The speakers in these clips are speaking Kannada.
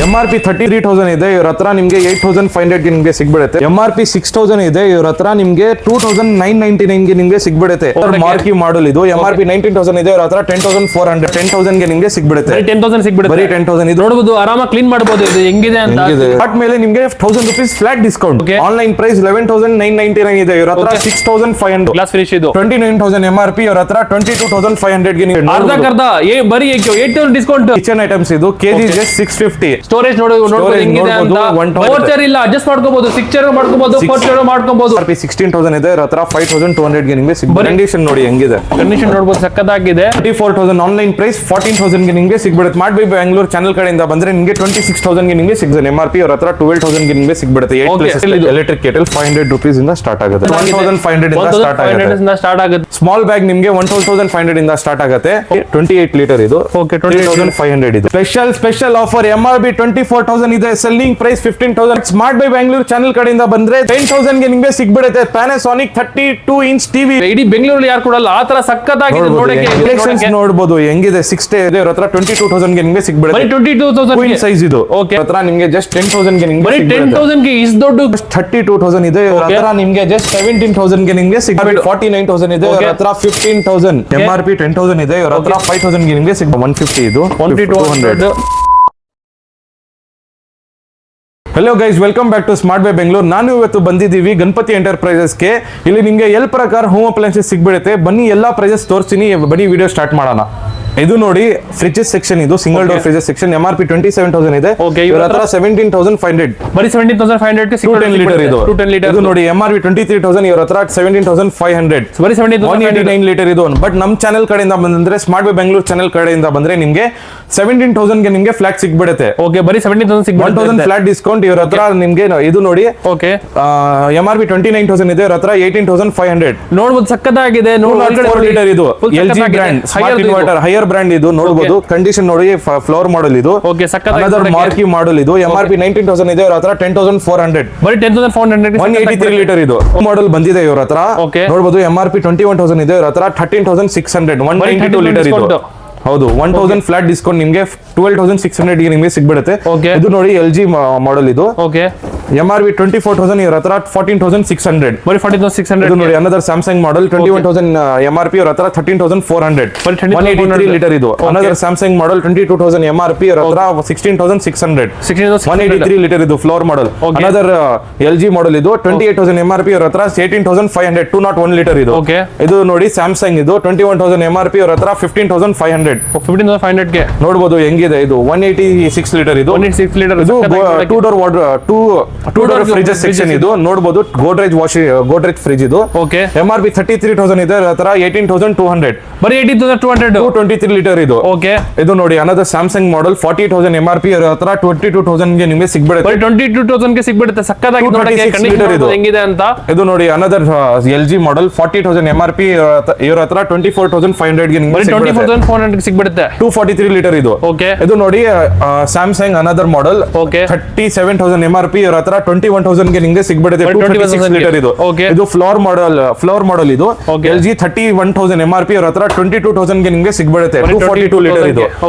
MRP 33,000 ಇದೆ, ಇವ್ರ ಹತ್ರ ನಿಮ್ಗೆ 8,500 ಗೆ ನಿಮ್ಗೆ ಸಿಗ್ಬಿಡುತ್ತೆ. MRP 6,000 ಇದೆ, ಇವ್ರ ಹತ್ರ ನಿಮ್ಗೆ 2,999 ಗೆ ನಿಮ್ಗೆ ಸಿಗ್ಬಿಡುತ್ತೆ. ಮಾರ್ಕಿ ಮಾಡಲ್ ಇದು. MRP 19,000 ಇದೆ, ಇವ್ರ ಹತ್ರ 10,400 10,000 ಗೆ ನಿಮ್ಗೆ ಸಿಗ್ಬಿಡುತ್ತೆ. 10,000 ಸಿಗ್ಬಿಡುತ್ತೆ. ಬರೀ 10,000 ಇದು ನೋಡಬಹುದು, ಆರಾಮಾಗಿ ಕ್ಲೀನ್ ಮಾಡಬಹುದು. ಇದು ಹೆಂಗಿದೆ ಅಂತ ಸ್ಟಾರ್ಟ್ ಮೇಲೆ ನಿಮ್ಗೆ 1,000 rupees flat discount. Online price 11,999 ಇದೆ, ಇವ್ರ ಹತ್ರ 6,500 ಗ್ಲಾಸ್ ಫಿನಿಶ್ ಇದು. 29,000 MRP, ಇವ್ರ ಹತ್ರ 22,500 ಗೆ ನೀವು ಅರ್ಧ ಬರೀ 8,000 ಡಿಸ್ಕೌಂಟ್. ಕಿಚನ್ ಐಟಮ್ಸ್ ಇದು. KG just 650. ಸ್ಟೋರೇಜ್ ನೋಡಬಹುದು ಹೆಂಗಿದೆ ಅಂತ. ಫೋರ್ ಚೇರ್ ಇಲ್ಲ, ಅಡ್ಜಸ್ಟ್ ಮಾಡ್ಕೋಬಹುದು. 6 ಚೇರ್ ಮಾಡ್ಕೋಬಹುದು, 4 ಚೇರ್ ಮಾಡ್ಕೋಬಹುದು. MRP 16,000 ಇದೆ, ಇವ್ರ ಹತ್ರ 5,200 ಗೆ ನಿಮಗೆ ಸಿಗ್ಬೋದು. ಕಂಡೀಷನ್ ನೋಡಿ ಹೆಂಗಿದೆ. ಕಂಡೀಷನ್ ನೋಡಬಹುದು, ಸಕ್ಕತ್ತಾಗಿದೆ. 34,000 ಆನ್ಲೈನ್ ಪ್ರೈಸ್ 14,000 ಗೆ ನಿಮಗೆ ಸಿಗ್ಬಿಡುತ್ತೆ. ಮಾಡ್ಬೈ ಬ್ಯಾಂಗ್ಳೂರ್ ಚಾನಲ್ ಕಡೆಯಿಂದ ಬಂದ್ರೆ ನಿಮಗೆ 26,000 ಗೆ ನಿಮಗೆ ಸಿಗುತ್ತೆ. MRP ಅವ್ರ ಹತ್ರ 12,000 ಗೆ ನಿಮಗೆ ಸಿಗ್ಬಿಡುತ್ತೆ. ಎಲೆಕ್ಟ್ರಿಕ್ ಕೆಟಲ್ 500 ರೂಪೀಸ್ ಇಂದ ಸ್ಟಾರ್ಟ್ ಆಗುತ್ತೆ. 1,500 ಇಂದ ಸ್ಟಾರ್ಟ್ ಆಗುತ್ತೆ. ಸ್ಮಾಲ್ ಬ್ಯಾಗ್ ನಿಮಗೆ 1,500 ಇಂದ ಸ್ಟಾರ್ಟ್ ಆಗುತ್ತೆ. 28 ಲೀಟರ್ ಇದು. 20,500 ಇದು. ಸ್ಪೆಷಲ್ ಆಫರ್ MRP 24,000 ಇದೆ. Selling price 15,000. Smart buy Bangalore channel ಕಡೆಯಿಂದ ಬಂದ್ರೆ 10,000 ಗೆ ನಿಮಗೆ ಸಿಗ್ಬಿಡುತ್ತೆ. Panasonic 32 inch TV. ಇಡೀ ಬೆಂಗಳೂರಲ್ಲಿ ಯಾರು ಕೊಡಲ್ಲ, ಆ ತರ ಸಕ್ಕತ್ತಾಗಿದೆ. ನೋಡಬಹುದು ಹೆಂಗಿದೆ. 6 ಇದೆ, ಇವ್ರ ಹತ್ರ 22,000 ಗೆ ನಿಮಗೆ ಸಿಗ್ಬಿಡುತ್ತೆ. 22,000 ಸೈಜ್ ಇದು. ಹತ್ರ ನಿಮಗೆ ಜಸ್ಟ್ 10,000 ಗೆ ನಿಮಗೆ 10,000 ಗೆ ಇಸ್ ದೊಡ್ಡ 32,000 ಇದೆ, ಇವ್ರ ಹತ್ರ ನಿಮಗೆ ಜಸ್ಟ್ 17,000 ಗೆ ನಿಮಗೆ ಸಿಗ್ಬಿಡುತ್ತೆ. 49,000 ಇದೆ, ಇವ್ರ ಹತ್ರ 15,000. MRP 10,000 ಇದೆ, ಇವ್ರ ಹತ್ರ 5,000 ಗೆ ನಿಮಗೆ ಸಿಗ್ಬೋದು. 150 ಇದು. 2200. Hello guys, welcome back to smart by Bengaluru. ನಾನು ಇವತ್ತು ಬಂದಿದ್ದೀವಿ ಗಣಪತಿ ಎಂಟರ್ಪ್ರೈಸಸ್ಗೆ. ಇಲ್ಲಿ ನಿಮಗೆ ಎಲ್ ಪ್ರಕಾರ ಹೋಮ್ ಅಪ್ಲಯನ್ಸಸ್ ಸಿಗ್ಬಿಡುತ್ತೆ. ಬನ್ನಿ ಎಲ್ಲಾ ಪ್ರೈಸಸ್ ತೋರಿಸ್ತೀನಿ. ಬನ್ನಿ ವಿಡಿಯೋ ಸ್ಟಾರ್ಟ್ ಮಾಡೋಣ. ಇದು ನೋಡಿ ಫ್ರಿಜಸ್ ಸೆಕ್ಷನ್, ಇದು ಸಿಂಗಲ್ ಡೋರ್ ಫ್ರಿಜಸ್ ಸೆಕ್ಷನ್. MRP 27,000 ಇದೆ, ಇವ್ರ ಹತ್ರ 17,500. ಬರೀ 17,500 ಗೆ 210 ಲೀಟರ್ ಇದು. 210 ಲೀಟರ್ ಇದು ನೋಡಿ. MRP 23,000, ಇವ್ರ ಹತ್ರ 17,500. ಬರೀ 189 ಲೀಟರ್ ಇದು. ಬಟ್ ನಮ್ ಚಾನೆಲ್ ಕಡೆಯಿಂದ ಬಂದ್ರೆ, ಸ್ಮಾರ್ಟ್ ಬೈ ಬೆಂಗಳೂರು ಚಾನೆಲ್ ಕಡೆಯಿಂದ ಬಂದ್ರೆ ನಿಮ್ಗೆ 17,000 ಗೆ ನಿಮ್ಗೆ ಫ್ಲಾಟ್ ಸಿಗ್ಬಿಡುತ್ತೆ. ಬರೀ 17,000 ಸಿಗ್ಬಿಡುತ್ತೆ. 1,000 ಫ್ಲಾಟ್ ಡಿಸ್ಕೌಂಟ್. ಇವ್ರ ಹತ್ರ ನಿಮ್ಗೆ ಇದು ನೋಡಿ. MRP 29,000 ಇದೆ, ಇವ್ರ ಹತ್ರ 18,500. ನೋಡ್ಬೋದು, ಸಕ್ಕತ್ತಾಗಿದೆ. 4 ಲೀಟರ್ ಇದು. LG brand smart inverter higher brand ಇದು. ನೋಡಬಹುದು ಕಂಡೀಷನ್ ನೋಡಿ. ಫ್ಲೋರ್ ಮಾಡೆಲ್ ಇದು. ಮಾರ್ಕಿ ಮಾಡೆಲ್ ಇದು. MRP 19,000 ಇದೆ, ಇವ್ರ ಹತ್ರ 10,400. ಬರೀ 10,400. 183 ಲೀಟರ್ ಇದು ಮಾಡೆಲ್ ಬಂದಿದೆ ಇವ್ರ ಹತ್ರ. ನೋಡಬಹುದು MRP 21,000 ಇದೆ, ಇವ್ರ ಹತ್ರ 13,600. 192 ಲೀಟರ್ ಇದು. ಹೌದು, 1,000 ಫ್ಲಾಟ್ ಡಿಸ್ಕೌಂಟ್ ನಿಮ್ಗೆ 12,600 ಗೆ ನಿಮ್ಗೆ ಸಿಗ್ಬಿಡುತ್ತೆ. ಇದು ನೋಡಿ LG ಮಾಡೆಲ್ ಇದು. MRP 24,000, ಇವ್ರ ಹತ್ರ 14,600. ಬರೀ 14,600. ಇದು ನೋಡಿ ಅನದರ್ ಸ್ಯಾಮ್ಸಂಗ್ ಮಾಡೆಲ್ 21,000 MRP, ಇವ್ರ ಹತ್ರ 13,400. 183 ಲೀಟರ್ ಇದು. ಅನದರ್ ಸ್ಯಾಮ್ಸಂಗ್ ಮಾಡೆಲ್ 22,000 MRP, ಇವ್ರ ಹತ್ರ 16,600. 183 ಲೀಟರ್ ಇದು floor model. Another LG model ಇದು 28,000 MRP, ಇವ್ರ ಹತ್ರ 18,500. 201 ಲೀಟರ್ ಇದು. ಇದು ನೋಡಿ ಸ್ಯಾಮ್ಸಂಗ್ ಇದು 21,000 MRP, ಇವ್ರ ಹತ್ರ 15,500. 15,500 ಗೆ ನೋಡಬಹುದು ಹೆಂಗಿದೆ ಇದು. 186 ಲೀಟರ್ ಇದು. 186 ಲೀಟರ್ ಇದು. ಟೂ ಡೋರ್ ಫ್ರಿಜ್ ಸೆಕ್ಷನ್ ಇದು. ನೋಡಬಹುದು ಗೋಡ್ರೇಜ್ ಫ್ರಿಜ್ ಇದು. MRP 33,000 ಇದೆ, ಹತ್ರ 18,200. ಬರೀ 18,200. 223 ಲೀಟರ್ ಇದು. ಇದು ನೋಡಿ ಅನದರ್ ಸ್ಯಾಮ್ಸಂಗ್ ಮಾಡೆಲ್ 40,000 MRP, ಹತ್ರ 22,000 ಗೆ ನಿಮಗೆ ಸಿಗ್ಬಿಡುತ್ತೆ. 22,000 ಗೆ ಸಿಗ್ಬಿಡುತ್ತೆ. ಸಕ್ಕತ್ತಾಗಿ ಹೆಂಗಿದೆ ಅಂತ. ಇದು ನೋಡಿ ಅನದರ್ LG ಮಾಡೆಲ್ 40,000 MRP, ಇವ್ರ ಹತ್ರ 24,500 ಗೆ ನಿಮಗೆ 24,400 ಸಿಗ್ಬಿಡುತ್ತೆ. 243 ಲೀಟರ್ ಇದು. ಇದು ನೋಡಿ ಸ್ಯಾಮ್ಸಂಗ್ ಅನದರ್ ಮಾಡೆಲ್ 37,000 MRP, ಇವ್ರ ಹತ್ರ 21,000 ಗೆ ನಿಮಗೆ ಸಿಗ್ಬಿಡುತ್ತೆ. 226 ಲೀಟರ್ ಇದು. ಇದು ಫ್ಲೋರ್ ಮಾಡೆಲ್ ಇದು. LG 31,000 MRP, ಇವ್ರ ಹತ್ರ 22,000 ಗೆ ನಿಮಗೆ ಸಿಗ್ಬಿಡುತ್ತೆ. 242 ಲೀಟರ್ ಇದು.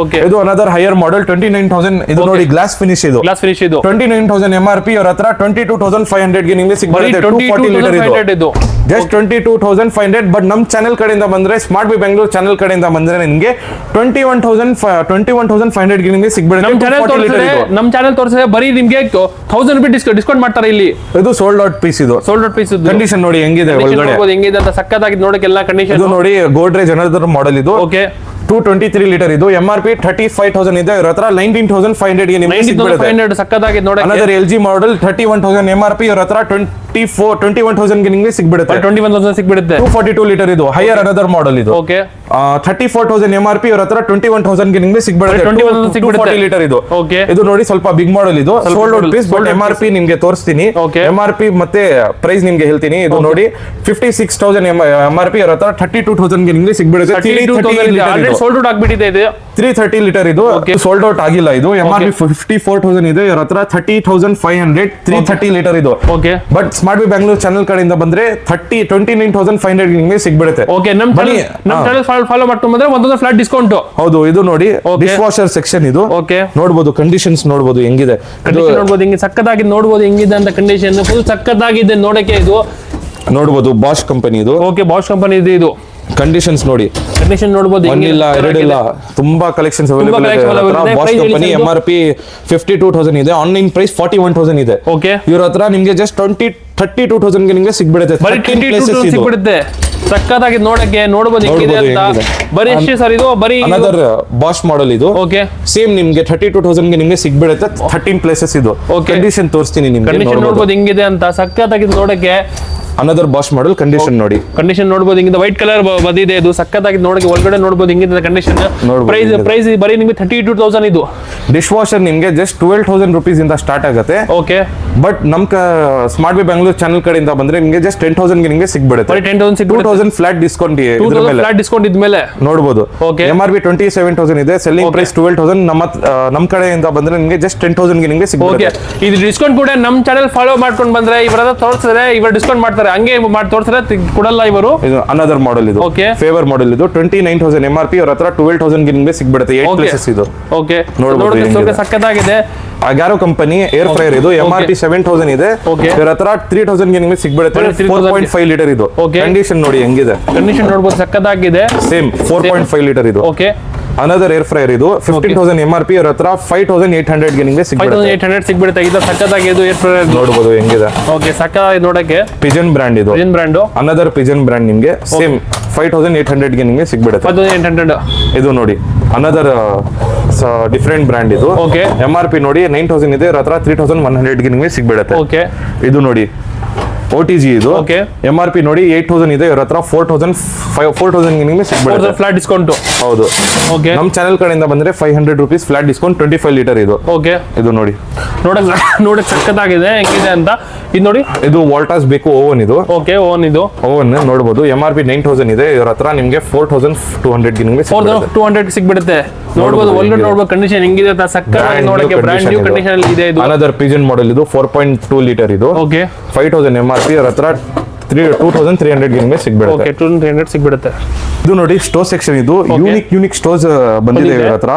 ಇದು ಅನದರ್ ಹೈಯರ್ ಮಾಡೆಲ್ 29,000. ಇದು ನೋಡಿ ಗ್ಲಾಸ್ ಫಿನಿಶ್ ಇದು. 29,000 MRP, ಇವ್ರ ಹತ್ರ 22,500 ಗೆ ನಿಮಗೆ ಸಿಗ್ಬಿಡುತ್ತೆ. 240 ಲೀಟರ್ ಇದು. ಜಸ್ಟ್ 22,500. ಬಟ್ ನಮ್ ಚಾನೆಲ್ ಕಡೆಯಿಂದ ಬಂದ್ರೆ, ಸ್ಮಾರ್ಟ್ ಬೈ ಬೆಂಗಳೂರು ಚಾನೆಲ್ ಕಡೆಯಿಂದ ಬಂದ್ರೆ ನಿಮಗೆ 21,500 ಗೆ ನಿಮಗೆ ಸಿಗ್ಬಿಡುತ್ತೆ. ನಮ್ ಚಾನೆಲ್ ತೋರಿಸಿದ್ರೆ ಬರೀ ನಿಮಗೆ 1,000 ರೂಪಾಯಿ ಡಿಸ್ಕೌಂಟ್ ಮಾಡ್ತಾರೆ ಇಲ್ಲಿ. ಇದು ಸೋಲ್ಡ್ ಔಟ್ ಪೀಸ್ ಇದು. ಕಂಡೀಷನ್ ನೋಡಿ ಹೆಂಗಿದೆ ಒಳಗಡೆ. ಹೆಂಗಿದೆ ಅಂತ ಸಕ್ಕತ್ತಾಗಿ ನೋಡಕ್ಕೆ ಎಲ್ಲ ಕಂಡೀಷನ್. ಇದು ನೋಡಿ ಗೋಡ್ರೇಜ್ ಅನದರ್ ಮಾಡೆಲ್ ಇದು. 223 ಲೀಟರ್ ಇದು. MRP 35,000 ಇದೆ, ಇವ್ರ ಹತ್ರ 19,500 ಗೆ ನಿಮಗೆ ಸಿಗ್ಬಿಡುತ್ತೆ. ಸಕ್ಕತ್ತಾಗಿ ನೋಡಕ್ಕೆ. ಅನದರ್ LG ಮಾಡೆಲ್ 31,000 MRP, ಇವ್ರ ಹತ್ರ 21,000 ಗೆ ನಿಮಗೆ ಸಿಗ್ಬಿಡುತ್ತೆ. 21,000 ಸಿಗ್ಬಿಡುತ್ತೆ. 242 ಲೀಟರ್ ಇದು. ಹೈಯರ್ ಅನದರ್ ಮಾಡೆಲ್ ಇದು. 34,000 MRP, ಇವ್ರ ಹತ್ರ 21,000 ಗೆ ನಿಮಗೆ ಸಿಗ್ಬಿಡುತ್ತೆ. 240 ಲೀಟರ್ ಇದು. ಇದು ನೋಡಿ ಸ್ವಲ್ಪ ಬಿಗ್ ಮಾಡೆಲ್ ಇದು. Sold out piece. But MRP ನಿಮ್ಗೆ ತೋರಿಸ್ತೀನಿ. MRP ಮತ್ತೆ ಪ್ರೈಸ್ ನಿಮ್ಗೆ ಹೇಳ್ತೀನಿ. ಇದು ನೋಡಿ 56,000 MRP, ಇವ್ರ ಹತ್ರ 32,000 ಗೆ ನಿಮಗೆ ಸಿಗ್ಬಿಡುತ್ತೆ. ಸೋಲ್ಡ್ ಔಟ್ ಆಗ್ಬಿಟ್ಟಿದೆ ಇದು 330 ಲೀಟರ್ ಇದು ಸೋಲ್ಡ್ ಔಟ್ ಆಗಿಲ್ಲ ಇದು MRP 54,000 ಇದೆ ಇವ್ರ ಹತ್ರ 30,500 330 ಲೀಟರ್ ಇದು okay but smart B Bangalore channel ಕಡೆಯಿಂದ ಬಂದ್ರೆ 29,500 ನಿಮಗೆ ಸಿಗ್ಬಿಡುತ್ತೆ ಓಕೆ ನಮ್ಮ ಚಾನಲ್ ಫಾಲೋ ಮಾಡ್ಕೊಂಡು ಬಂದ್ರೆ ಒಂದೊಂದು ಫ್ಲಾಟ್ ಡಿಸ್ಕೌಂಟ್ ಹೌದು ಇದು ನೋಡಿ ಡಿಶ್ ವಾಷರ್ ಸೆಕ್ಷನ್ ಇದು ಓಕೆ ನೋಡಬಹುದು ಕಂಡೀಷನ್ಸ್ ನೋಡಬಹುದು ಹೆಂಗಿದೆ ಕಂಡೀಷನ್ ನೋಡಬಹುದು ಹಿಂಗೆ ಸಕ್ಕತ್ತಾಗಿ ನೋಡಬಹುದು ಹೆಂಗಿದೆ ಅಂತ ಕಂಡೀಷನ್ ಫುಲ್ ಸಕ್ಕತ್ತಾಗಿದೆ ನೋಡಕ್ಕೆ ಇದು ನೋಡಬಹುದು ಬಾಷ್ ಕಂಪನಿ ಇದು ಓಕೆ ಬಾಷ್ ಕಂಪನಿ ಇದೆ ಇದು ಕಂಡೀಷನ್ಸ್ ನೋಡಿ ಕಂಡೀಷನ್ ನೋಡಬಹುದು ಒಂದಿಲ್ಲ ಎರಡಿಲ್ಲ ತುಂಬಾ ಕಲೆಕ್ಷನ್ಸ್ ಅವೈಲೇಬಲ್ ಇದೆ ಬಾಷ್ ಕಂಪನಿ MRP 52,000 ಇದೆ ಆನ್ಲೈನ್ ಪ್ರೈಸ್ 41,000 ಇದೆ ಓಕೆ ಇವ್ರ ಹತ್ರ ನಿಮಗೆ ಜಸ್ಟ್ 32,000 ಗೆ ನಿಮಗೆ ಸಿಗ್ಬಿಡುತ್ತೆ ಬರೀ 22,000 ಸಿಗ್ಬಿಡುತ್ತೆ ಸಕ್ಕತ್ತಾಗಿ ನೋಡಕ್ಕೆ ನೋಡಬಹುದು ಹೆಂಗಿದೆ ಅಂತ ಬರೀ ಎಷ್ಟು ಸರ್ ಇದು ಬರೀ ಅನದರ್ ಬಾಷ್ ಮಾಡೆಲ್ ಇದು ಓಕೆ ಸೇಮ್ ನಿಮಗೆ 32,000 ಗೆ ನಿಮಗೆ ಸಿಗ್ಬಿಡುತ್ತೆ 13 ಪ್ಲೇಸಸ್ ಇದು ಕಂಡೀಷನ್ ತೋರಿಸ್ತೀನಿ ನಿಮಗೆ ಕಂಡೀಷನ್ ನೋಡಬಹುದು ಹೆಂಗಿದೆ ಅಂತ ಸಕ್ಕತ್ತಾಗಿ ನೋಡಕ್ಕೆ ಅನದರ್ ಬಾಷ್ ಮಾಡೆಲ್ ಕಂಡೀಷನ್ ನೋಡಿ ಕಂಡೀಷನ್ ನೋಡಬಹುದು ಹಿಂಗಿದೆ ವೈಟ್ ಕಲರ್ ಬಂದಿದೆ ಇದು ಸಕ್ಕತ್ತಾಗಿ ನೋಡಕ್ಕೆ ಒಳಗಡೆ ನೋಡಬಹುದು ಹಿಂಗಿದೆ ಕಂಡೀಷನ್ ಪ್ರೈಸ್ ಬರೀ ನಿಮಗೆ 32,000 ಇದು ಡಿಶ್ ವಾಷರ್ ನಿಮಗೆ ಜಸ್ಟ್ 12,000 ರೂಪೀಸ್ ಇಂದ ಸ್ಟಾರ್ಟ್ ಆಗುತ್ತೆ ಓಕೆ ಬಟ್ ನಮ್ ಸ್ಮಾರ್ಟ್ ಬಿ ಬ್ಯಾಂಗ್ಳೂರ್ ಚಾನಲ್ ಕಡೆಯಿಂದ ಬಂದ್ರೆ ನಿಮಗೆ ಜಸ್ಟ್ 10,000 ಗೆ ನಿಮಗೆ ಸಿಗ್ಬಿಡುತ್ತೆ ಬರೀ 10,000 ಸಿಗ್ಬಿಡುತ್ತೆ 2,000 ಫ್ಲಾಟ್ ಡಿಸ್ಕೌಂಟ್ ಫ್ಲಾಟ್ ಡಿಸ್ಕೌಂಟ್ ಇದ್ಮೇಲೆ ನೋಡಬಹುದು ಓಕೆ MRP 27,000 ಇದೆ ಸೆಲ್ಲಿಂಗ್ ಪ್ರೈಸ್ 12,000 ನಮ್ಮ ಕಡೆಯಿಂದ ಬಂದ್ರೆ ನಿಮಗೆ ಜಸ್ಟ್ 10,000 ಗೆ ನಿಮಗೆ ಸಿಗ್ಬಿಡುತ್ತೆ ಇದು ಡಿಸ್ಕೌಂಟ್ ಕೂಡ ನಮ್ಮ ಚಾನೆಲ್ ಫಾಲೋ ಮಾಡ್ಕೊಂಡು ಬಂದ್ರೆ ಇವರ ತೋರಿಸಿದ್ರೆ ಇವರು ಡಿಸ್ಕೌಂಟ್ ಮಾಡ್ತಾರೆ ಹಂಗೆ ಮಾಡಿ ತೋರಿಸಿದ್ರೆ ಕೊಡಲ್ಲ ಇವರು ಇದು ಅನದರ್ ಮಾಡೆಲ್ ಇದು ಫೇವರ್ ಮಾಡೆಲ್ ಇದು 29,000 MRP ಇವ್ರ ಹತ್ರ 12,000 ಗೆ ನಿಮಗೆ ಸಿಗ್ಬಿಡುತ್ತೆ 8 ಪ್ಲೇಸಸ್ ಇದು ಓಕೆ ನೋಡಬಹುದು ಸಕ್ಕತ್ತಾಗಿದೆ ಅಗಾರೋ ಕಂಪನಿ ಏರ್ ಫ್ರೈಯರ್ ಇದು MRP 7,000 ಇದೆ ಇವ್ರ ಹತ್ರ 3,000 ಗೆ ನಿಮಗೆ ಸಿಗ್ಬಿಡುತ್ತೆ 4.5 ಲೀಟರ್ ಇದು ಕಂಡೀಷನ್ ನೋಡಿ ಹೆಂಗಿದೆ ಕಂಡೀಷನ್ ನೋಡಬಹುದು ಸಕ್ಕತ್ತಾಗಿದೆ ಸೇಮ್ 4.5 ಲೀಟರ್ ಇದು ಓಕೆ ಅನದರ್ ಏರ್ ಫ್ರೈಯರ್ ಇದು 15,000 MRP ಇವ್ರ ಹತ್ರ 5,800 ಗೆ ನಿಮಗೆ ಸಿಗ್ಬಿಡುತ್ತೆ 5,800 ಸಿಗ್ಬಿಡುತ್ತೆ ಇದು ಸಕ್ಕತ್ತಾಗಿ ಇದು ಏರ್ ಫ್ರೈಯರ್ ನೋಡಬಹುದು ಹೆಂಗಿದೆ ಓಕೆ ಸಕ್ಕತ್ತಾಗಿ ನೋಡಕ್ಕೆ ಪಿಜನ್ ಬ್ರ್ಯಾಂಡ್ ಇದು Pigeon brand another Pigeon brand ನಿಮಗೆ ಸೇಮ್ 5,800 ಗೆ ನಿಮಗೆ ಸಿಗ್ಬಿಡುತ್ತೆ 5,800 ಇದು ನೋಡಿ ಅನದರ್ ಡಿಫರೆಂಟ್ ಬ್ರ್ಯಾಂಡ್ ಇದು MRP ನೋಡಿ 9,000 ಇದೆ ಇವ್ರ ಹತ್ರ 3,100 ಗೆ ನಿಮಗೆ ಸಿಗ್ಬಿಡುತ್ತೆ ಓಕೆ ಇದು ನೋಡಿ OTG ಇದು MRP ನೋಡಿ 8,000 ಇದೆ ಇವ್ರ ಹತ್ರ 4,000 ಗೆ ನಿಮಗೆ ಸಿಗ್ಬಿಡುತ್ತೆ ಫ್ಲಾಟ್ ಡಿಸ್ಕೌಂಟ್ ಹೌದು ಓಕೆ ನಮ್ಮ ಚಾನೆಲ್ ಕಡೆಯಿಂದ ಬಂದ್ರೆ 500 ರೂಪೀಸ್ ಫ್ಲಾಟ್ ಡಿಸ್ಕೌಂಟ್ 25 ಲೀಟರ್ ಇದು ಓಕೆ ಇದು ನೋಡಿ ನೋಡಕ್ ಸಕ್ಕತ್ತಾಗಿದೆ ಹೆಂಗಿದೆ ಅಂತ ಇದು ನೋಡಿ ಇದು ವಾಲ್ಟಾಸ್ ಬೇಕು ಓವನ್ ಇದು ಓಕೆ ಓವನ್ ಇದು ಓವನ್ ನೋಡಬಹುದು MRP 9,000 ಇದೆ ಇವ್ರ ಹತ್ರ ನಿಮಗೆ 4,200 ಗೆ ನಿಮಗೆ 4,200 ಸಿಗ್ಬಿಡುತ್ತೆ ನೋಡಬಹುದು ಒಳಗಡೆ ನೋಡಬಹುದು ಕಂಡೀಷನ್ ಹೆಂಗಿದೆ ಅಂತ ಸಕ್ಕತ್ತಾಗಿ ನೋಡಕ್ಕೆ ಬ್ರ್ಯಾಂಡ್ ನ್ಯೂ ಕಂಡೀಷನ್ ಅಲ್ಲಿ ಇದೆ ಇದು ಅನದರ್ ಪಿಜನ್ ಮಾಡೆಲ್ ಇದು 4.2 ಲೀಟರ್ ಇದು ಓಕೆ 5,000 MRP ಇವ್ರ ಹತ್ರ 2,300 ಗೆ ನಿಮಗೆ ಸಿಗ್ಬಿಡುತ್ತೆ ಓಕೆ 2,300 ಸಿಗ್ಬಿಡುತ್ತೆ ಇದು ನೋಡಿ ಸ್ಟೋರ್ ಸೆಕ್ಷನ್ ಇದು ಯೂನಿಕ್ ಸ್ಟೋರ್ಸ್ ಬಂದಿದೆ ಇವ್ರ ಹತ್ರ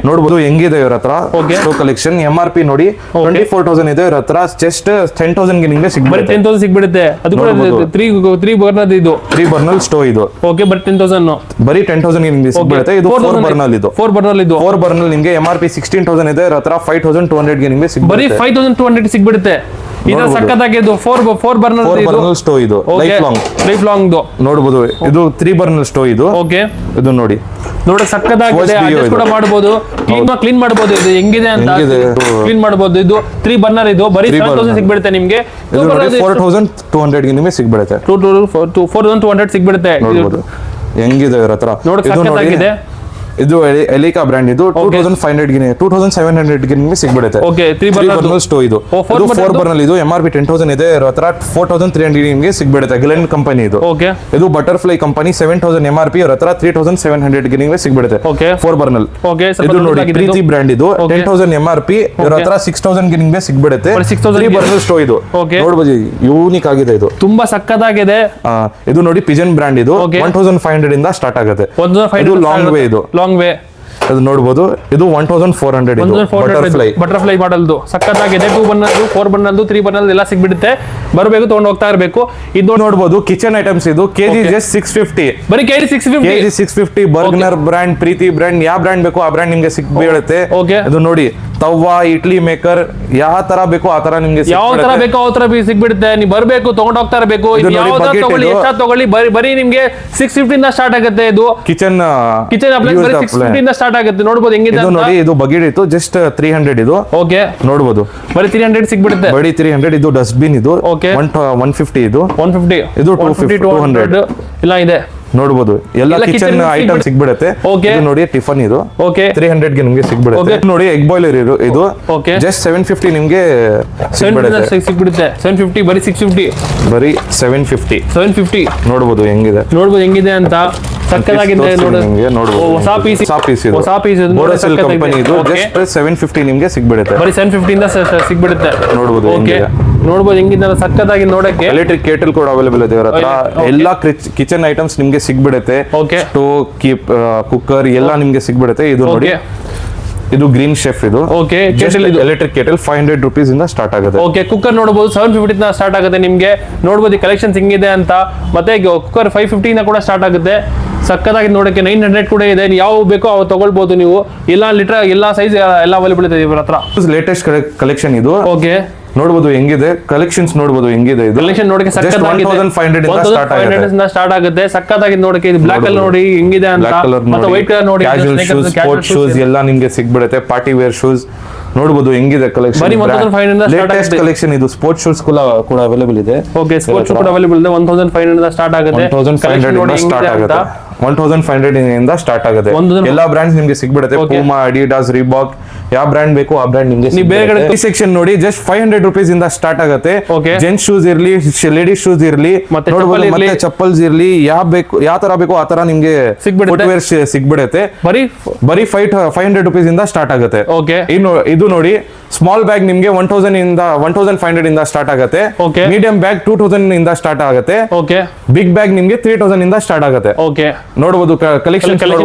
ನೋಡಬಹುದು ಹೆಂಗಿದೆ ಇವ್ರ ಹತ್ರ ಸ್ಟೋರ್ ಕಲೆಕ್ಷನ್ MRP ನೋಡಿ 24,000 ಇದೆ ಇವ್ರ ಹತ್ರ ಜಸ್ಟ್ 10,000 ಗೆ ನಿಮಗೆ ಸಿಗ್ಬಿಡುತ್ತೆ 10,000 ಸಿಗ್ಬಿಡುತ್ತೆ ಅದು ಕೂಡ 3 ಬರ್ನರ್ ಇದು 3 ಬರ್ನಲ್ ಸ್ಟೋವ್ ಇದು ಓಕೆ ಬಟ್ 10,000 ಬರೀ 10,000 ಗೆ ನಿಮಗೆ ಸಿಗ್ಬಿಡುತ್ತೆ ಇದು 4 ಬರ್ನಲ್ ಇದು 4 ಬರ್ನಲ್ ಇದು 4 ಬರ್ನಲ್ ನಿಮಗೆ MRP 16,000 ಇದೆ ಇವ್ರ ಹತ್ರ 5,200 ಗೆ ನಿಮಗೆ ಸಿಗ್ಬಿಡುತ್ತೆ ಬರೀ 5,200 ಸಿಗ್ಬಿಡುತ್ತೆ ಇದು ಸಕ್ಕತ್ತಾಗಿದೆ 4 ಬರ್ನಲ್ ಸ್ಟೋವ್ ಇದು ಲೈಫ್ ಲಾಂಗ್ ನೋಡಬಹುದು ಇದು 3 ಬರ್ನಲ್ ಸ್ಟೋವ್ ಇದು ಓಕೆ ಇದು ನೋಡಿ ನೋಡಕ್ ಸಕ್ಕತ್ತಾಗಿದೆ ಅಡ್ಜಸ್ಟ್ ಕೂಡ ಮಾಡಬಹುದು ಕ್ಲೀನ್ ಮಾಡಬಹುದು ಇದು ಹೆಂಗಿದೆ ಅಂತ ಕ್ಲೀನ್ ಮಾಡಬಹುದು ಇದು 3 ಬರ್ನರ್ ಇದು ಬರೀ 7,000 ಸಿಗ್ಬಿಡುತ್ತೆ ನಿಮಗೆ 4,200 ಗೆ ನಿಮಗೆ ಸಿಗ್ಬಿಡುತ್ತೆ 4,200 ಸಿಗ್ಬಿಡುತ್ತೆ ಹೆಂಗಿದೆ ಇವ್ರ ಹತ್ರ ನೋಡಕ್ ಸಕ್ಕತ್ತಾಗಿದೆ ಇದು ಎಲಿಕಾ ಬ್ರ್ಯಾಂಡ್ ಇದು 2,500 ಗೆ 2,700 ಗೆ ನಿಮಗೆ ಸಿಗ್ಬಿಡುತ್ತೆ ಓಕೆ 3 ಬರ್ನಲ್ ಸ್ಟೋವ್ ಇದು 4 ಬರ್ನಲ್ ಇದು MRP 10,000 ಇದೆ ಇದ್ರ ಹತ್ರ 4,300 ಗೆ ನಿಮಗೆ ಸಿಗ್ಬಿಡುತ್ತೆ ಗ್ಲೆನ್ ಕಂಪನಿ ಇದು ಓಕೆ ಇದು ಬಟರ್ಫ್ಲೈ ಕಂಪನಿ 7,000 MRP ಇದ್ರ ಹತ್ರ 3,700 ಗೆ ನಿಮಗೆ ಸಿಗ್ಬಿಡುತ್ತೆ ಓಕೆ 4 ಬರ್ನಲ್ ಓಕೆ ಇದು ನೋಡಿ ಪ್ರೀತಿ ಬ್ರ್ಯಾಂಡ್ ಇದು 10,000 MRP ಇದ್ರ ಹತ್ರ 6,000 ಗೆ ನಿಮಗೆ ಸಿಗ್ಬಿಡುತ್ತೆ 3 ಬರ್ನಲ್ ಸ್ಟೋವ್ ಇದು ನೋಡಬಹುದು ಯೂನಿಕ್ ಆಗಿದೆ ಇದು ತುಂಬಾ ಸಕ್ಕತ್ತಾಗಿದೆ ಇದು ನೋಡಿ ಪಿಜನ್ ಬ್ರ್ಯಾಂಡ್ ಇದು 1,500 ಇಂದ ಸ್ಟಾರ್ಟ್ ಆಗುತ್ತೆ ಇದು ಲಾಂಗ್ ವೇ ಇದು ವೇ ಅದು ನೋಡಬಹುದು ಇದು 1,400 ಇದು ಬಟರ್ಫ್ಲೈ ಮಾಡಲ್ದು ಸಕ್ಕತ್ತಾಗಿದೆ 2 ಬರ್ನಲ್ 4 ಬರ್ನಲ್ 3 ಬರ್ನಲ್ ಎಲ್ಲ ಸಿಗ್ಬಿಡುತ್ತೆ ಬರಬೇಕು ತಗೊಂಡು ಹೋಗ್ತಾ ಇರಬೇಕು ಇದು ನೋಡಬಹುದು ಕಿಚನ್ ಐಟಮ್ಸ್ ಇದು ಕೆಜಿ ಜಸ್ಟ್ 650 ಬರೀ ಕೆಜಿ 650 ಬರ್ಗನರ್ ಬ್ರ್ಯಾಂಡ್ ಪ್ರೀತಿ ಬ್ರ್ಯಾಂಡ್ ಯಾವ ಬ್ರ್ಯಾಂಡ್ ಬೇಕು ಆ ಬ್ರ್ಯಾಂಡ್ ನಿಮಗೆ ಸಿಗ್ಬೀಳುತ್ತೆ ಇದು ನೋಡಿ ತವಾ ಇಡ್ಲಿ ಮೇಕರ್ ಯಾವ ತರ ಬೇಕು ಆ ತರ ನಿಮಗೆ ಯಾವ ತರ ಬೇಕು ಆ ತರ ಸಿಗ್ಬಿಡುತ್ತೆ ನೀವು ಬರಬೇಕು ತಗೊಂಡು ಹೋಗ್ತಾ ಇರಬೇಕು ತಗೊಳ್ಳಿ ಎಷ್ಟ ತಗೊಳ್ಳಿ ಬರೀ ನಿಮ್ಗೆ 650 ಇಂದ ಸ್ಟಾರ್ಟ್ ಆಗುತ್ತೆ ಇದು ಕಿಚನ್ ಅಪ್ಲೈನ್ಸ್ ಬರೀ 650 ಇಂದ ಸ್ಟಾರ್ಟ್ ಆಗುತ್ತೆ ನೋಡಬಹುದು ಹೆಂಗಿದೆ ಇದು ನೋಡಿ ಇದು ಬಕೆಟ್ ಇತ್ತು ಜಸ್ಟ್ 300 ಇದು ಓಕೆ ನೋಡಬಹುದು ಬರೀ 300 ಸಿಗ್ಬಿಡುತ್ತೆ ಬರೀ 300 ಇದು ಡಸ್ಟ್ಬಿನ್ ಇದು 150 ಇದು 150 ಇದು 200 ಇಲ್ಲ ಇದೆ ನೋಡಬಹುದು ಎಲ್ಲ ಕಿಚನ್ ಐಟಮ್ ಸಿಗ್ಬಿಡುತ್ತೆ ಇದು ನೋಡಿ ಟಿಫನ್ ಇದು 300 ಗೆ ನಿಮಗೆ ಸಿಗ್ಬಿಡುತ್ತೆ ನೋಡಿ ಎಗ್ ಬಾಯ್ಲರ್ ಇದು ಜಸ್ಟ್ 750 ನಿಮಗೆ ಸಿಗ್ಬಿಡುತ್ತೆ 750 ಬರೀ 650 ಬರೀ 750 ನೋಡಬಹುದು ಹೆಂಗಿದೆ ಅಂತ ಸಕ್ಕದಾಗಿದೆ ನೋಡಿ. ಹೊಸ ಪೀಸ್ ಇದು ಹೊಸ ಪೀಸ್ ಬೋರೋಸಿಲ್ ಕಂಪನಿ ಇದು ಜಸ್ಟ್ 750 ನಿಮಗೆ ಸಿಗ್ಬಿಡುತ್ತೆ. ಬರೀ 750 ಇಂದ ಸಿಗ್ಬಿಡುತ್ತೆ. ನೋಡಬಹುದು. ಓಕೆ ನೋಡಬಹುದು ಹೆಂಗಿದ್ದಾರೆ ಸಕ್ಕದಾಗಿ ನೋಡಕ್ಕೆ. ಎಲೆಕ್ಟ್ರಿಕ್ ಕೇಟಲ್ ಕೂಡ ಅವೈಲೇಬಲ್ ಇದೆ ಇವರ ಹತ್ರ. ಎಲ್ಲಾ ಕಿಚನ್ ಐಟಮ್ಸ್ ನಿಮಗೆ ಸಿಗ್ಬಿಡುತ್ತೆ. ಸ್ಟೋವ್, ಕುಕ್ಕರ್ ಎಲ್ಲ ನಿಮಗೆ ಸಿಗ್ಬಿಡುತ್ತೆ. ಇದು ನೋಡಿ, ಇದು ಗ್ರೀನ್ ಶೆಫ್. ಇದು ಓಕೆ ಎಲೆಕ್ಟ್ರಿಕ್ ಕೇಟಲ್ 500 ರೂಪೀಸ್ ಇಂದ ಸ್ಟಾರ್ಟ್ ಆಗುತ್ತೆ. ಓಕೆ ಕುಕ್ಕರ್ ನೋಡಬಹುದು 750 ಇಂದ ಸ್ಟಾರ್ಟ್ ಆಗುತ್ತೆ ನಿಮ್ಗೆ. ನೋಡಬಹುದು ಕಲೆಕ್ಷನ್ಸ್ ಹಿಂಗಿದೆ ಅಂತ. ಮತ್ತೆ ಕುಕ್ಕರ್ 550 ಇಂದ ಕೂಡ ಸ್ಟಾರ್ಟ್ ಆಗುತ್ತೆ. ಸಕ್ಕದಾಗಿ ನೋಡಕ್ಕೆ 900 ಕೂಡ ಇದೆ. ಯಾವ ಬೇಕೋ ಅವು ತಗೊಳ್ಬಹುದು ನೀವು. ಎಲ್ಲ ಲೀಟರ್ ಎಲ್ಲ ಸೈಜ್ ಎಲ್ಲ ಅವೈಲೇಬಲ್ ಇದೆ ಇವರ ಹತ್ರ. ಲೇಟೆಸ್ಟ್ ಕಲೆಕ್ಷನ್ ಇದು. ಓಕೆ ನೋಡಬಹುದು ಹೆಂಗಿದೆ ಕಲೆಕ್ಷನ್ಸ್, ನೋಡಬಹುದು ಹೆಂಗಿದೆ ಇದು ಕಲೆಕ್ಷನ್ ನೋಡಕ್ಕೆ ಸಕ್ಕತ್ತಾಗಿದೆ. 1500 ಸ್ಟಾರ್ಟ್ ಆಗುತ್ತೆ. ಸಕ್ಕತ್ತಾಗಿ ನೋಡಕ್ಕೆ. ಇದು ಬ್ಲಾಕ್ ಕಲರ್ ನೋಡಿ ಹೆಂಗಿದೆ ಅಂತ. ಮತ್ತೆ ವೈಟ್ ಕಲರ್ ನೋಡಿ. ಕ್ಯಾಶುವಲ್ ಶೂಸ್, ಸ್ಪೋರ್ಟ್ಸ್ ಶೂಸ್ ಎಲ್ಲ ನಿಮಗೆ ಸಿಗ್ಬಿಡುತ್ತೆ. ಪಾರ್ಟಿ ವೇರ್ ಶೂಸ್ ನೋಡಬಹುದು ಹೆಂಗಿದೆ ಕಲೆಕ್ಷನ್. ಬರೀ 1500 ಲೇಟೆಸ್ಟ್ ಕಲೆಕ್ಷನ್ ಇದು. ಸ್ಪೋರ್ಟ್ಸ್ ಶೂಸ್ ಕೂಡ ಅವೈಲೇಬಲ್ ಇದೆ. ಓಕೆ ಸ್ಪೋರ್ಟ್ಸ್ ಕೂಡ ಅವೈಲೇಬಲ್ ಇದೆ. 1500 ಸ್ಟಾರ್ಟ್ ಆಗುತ್ತೆ. 1500 ಇಂದ ಸ್ಟಾರ್ಟ್ ಆಗುತ್ತೆ. ಎಲ್ಲಾ ಬ್ರಾಂಡ್ಸ್ ನಿಮಗೆ ಸಿಗ್ಬಿಡುತ್ತೆ. ಪೂಮಾ, ಅಡಿಡಾಸ್, ರೀಬಾಕ್, ಯಾವ ಬ್ರಾಂಡ್ ಬೇಕು ಆ ಬ್ರಾಂಡ್ ನಿಮಗೆ. ಬೇರೆ ಕಡೆ ಸೆಕ್ಷನ್ ನೋಡಿ ಜಸ್ಟ್ 500 ರೂಪೀಸ್ ಇಂದ ಸ್ಟಾರ್ಟ್ ಆಗುತ್ತೆ. ಜೆಂಟ್ಸ್ ಶೂಸ್ ಇರ್ಲಿ, ಲೇಡೀಸ್ ಶೂಸ್ ಇರ್ಲಿ, ನೋಡಬಹುದು ಮತ್ತೆ ಚಪ್ಪಲ್ಸ್ ಇರ್ಲಿ, ಯಾವ ತರ ಬೇಕು ಆ ತರ ನಿಮ್ಗೆ ಸಿಗ್ಬಿಡುತ್ತೆ. ಬರೀ 500 ರೂಪೀಸ್ ಇಂದ ಸ್ಟಾರ್ಟ್ ಆಗುತ್ತೆ. ಇದು ನೋಡಿ ಸ್ಮಾಲ್ ಬ್ಯಾಗ್ ನಿಮ್ಗೆ 1500 ಇಂದ ಸ್ಟಾರ್ಟ್ ಆಗುತ್ತೆ. ಮೀಡಿಯಂ ಬ್ಯಾಗ್ 2000 ಇಂದ ಸ್ಟಾರ್ಟ್ ಆಗುತ್ತೆ. ಬಿಗ್ ಬ್ಯಾಗ್ ನಿಮ್ಗೆ 3000 ಇಂದ ಸ್ಟಾರ್ಟ್ ಆಗುತ್ತೆ. ನೋಡಬಹುದು ಕಲೆಕ್ಷನ್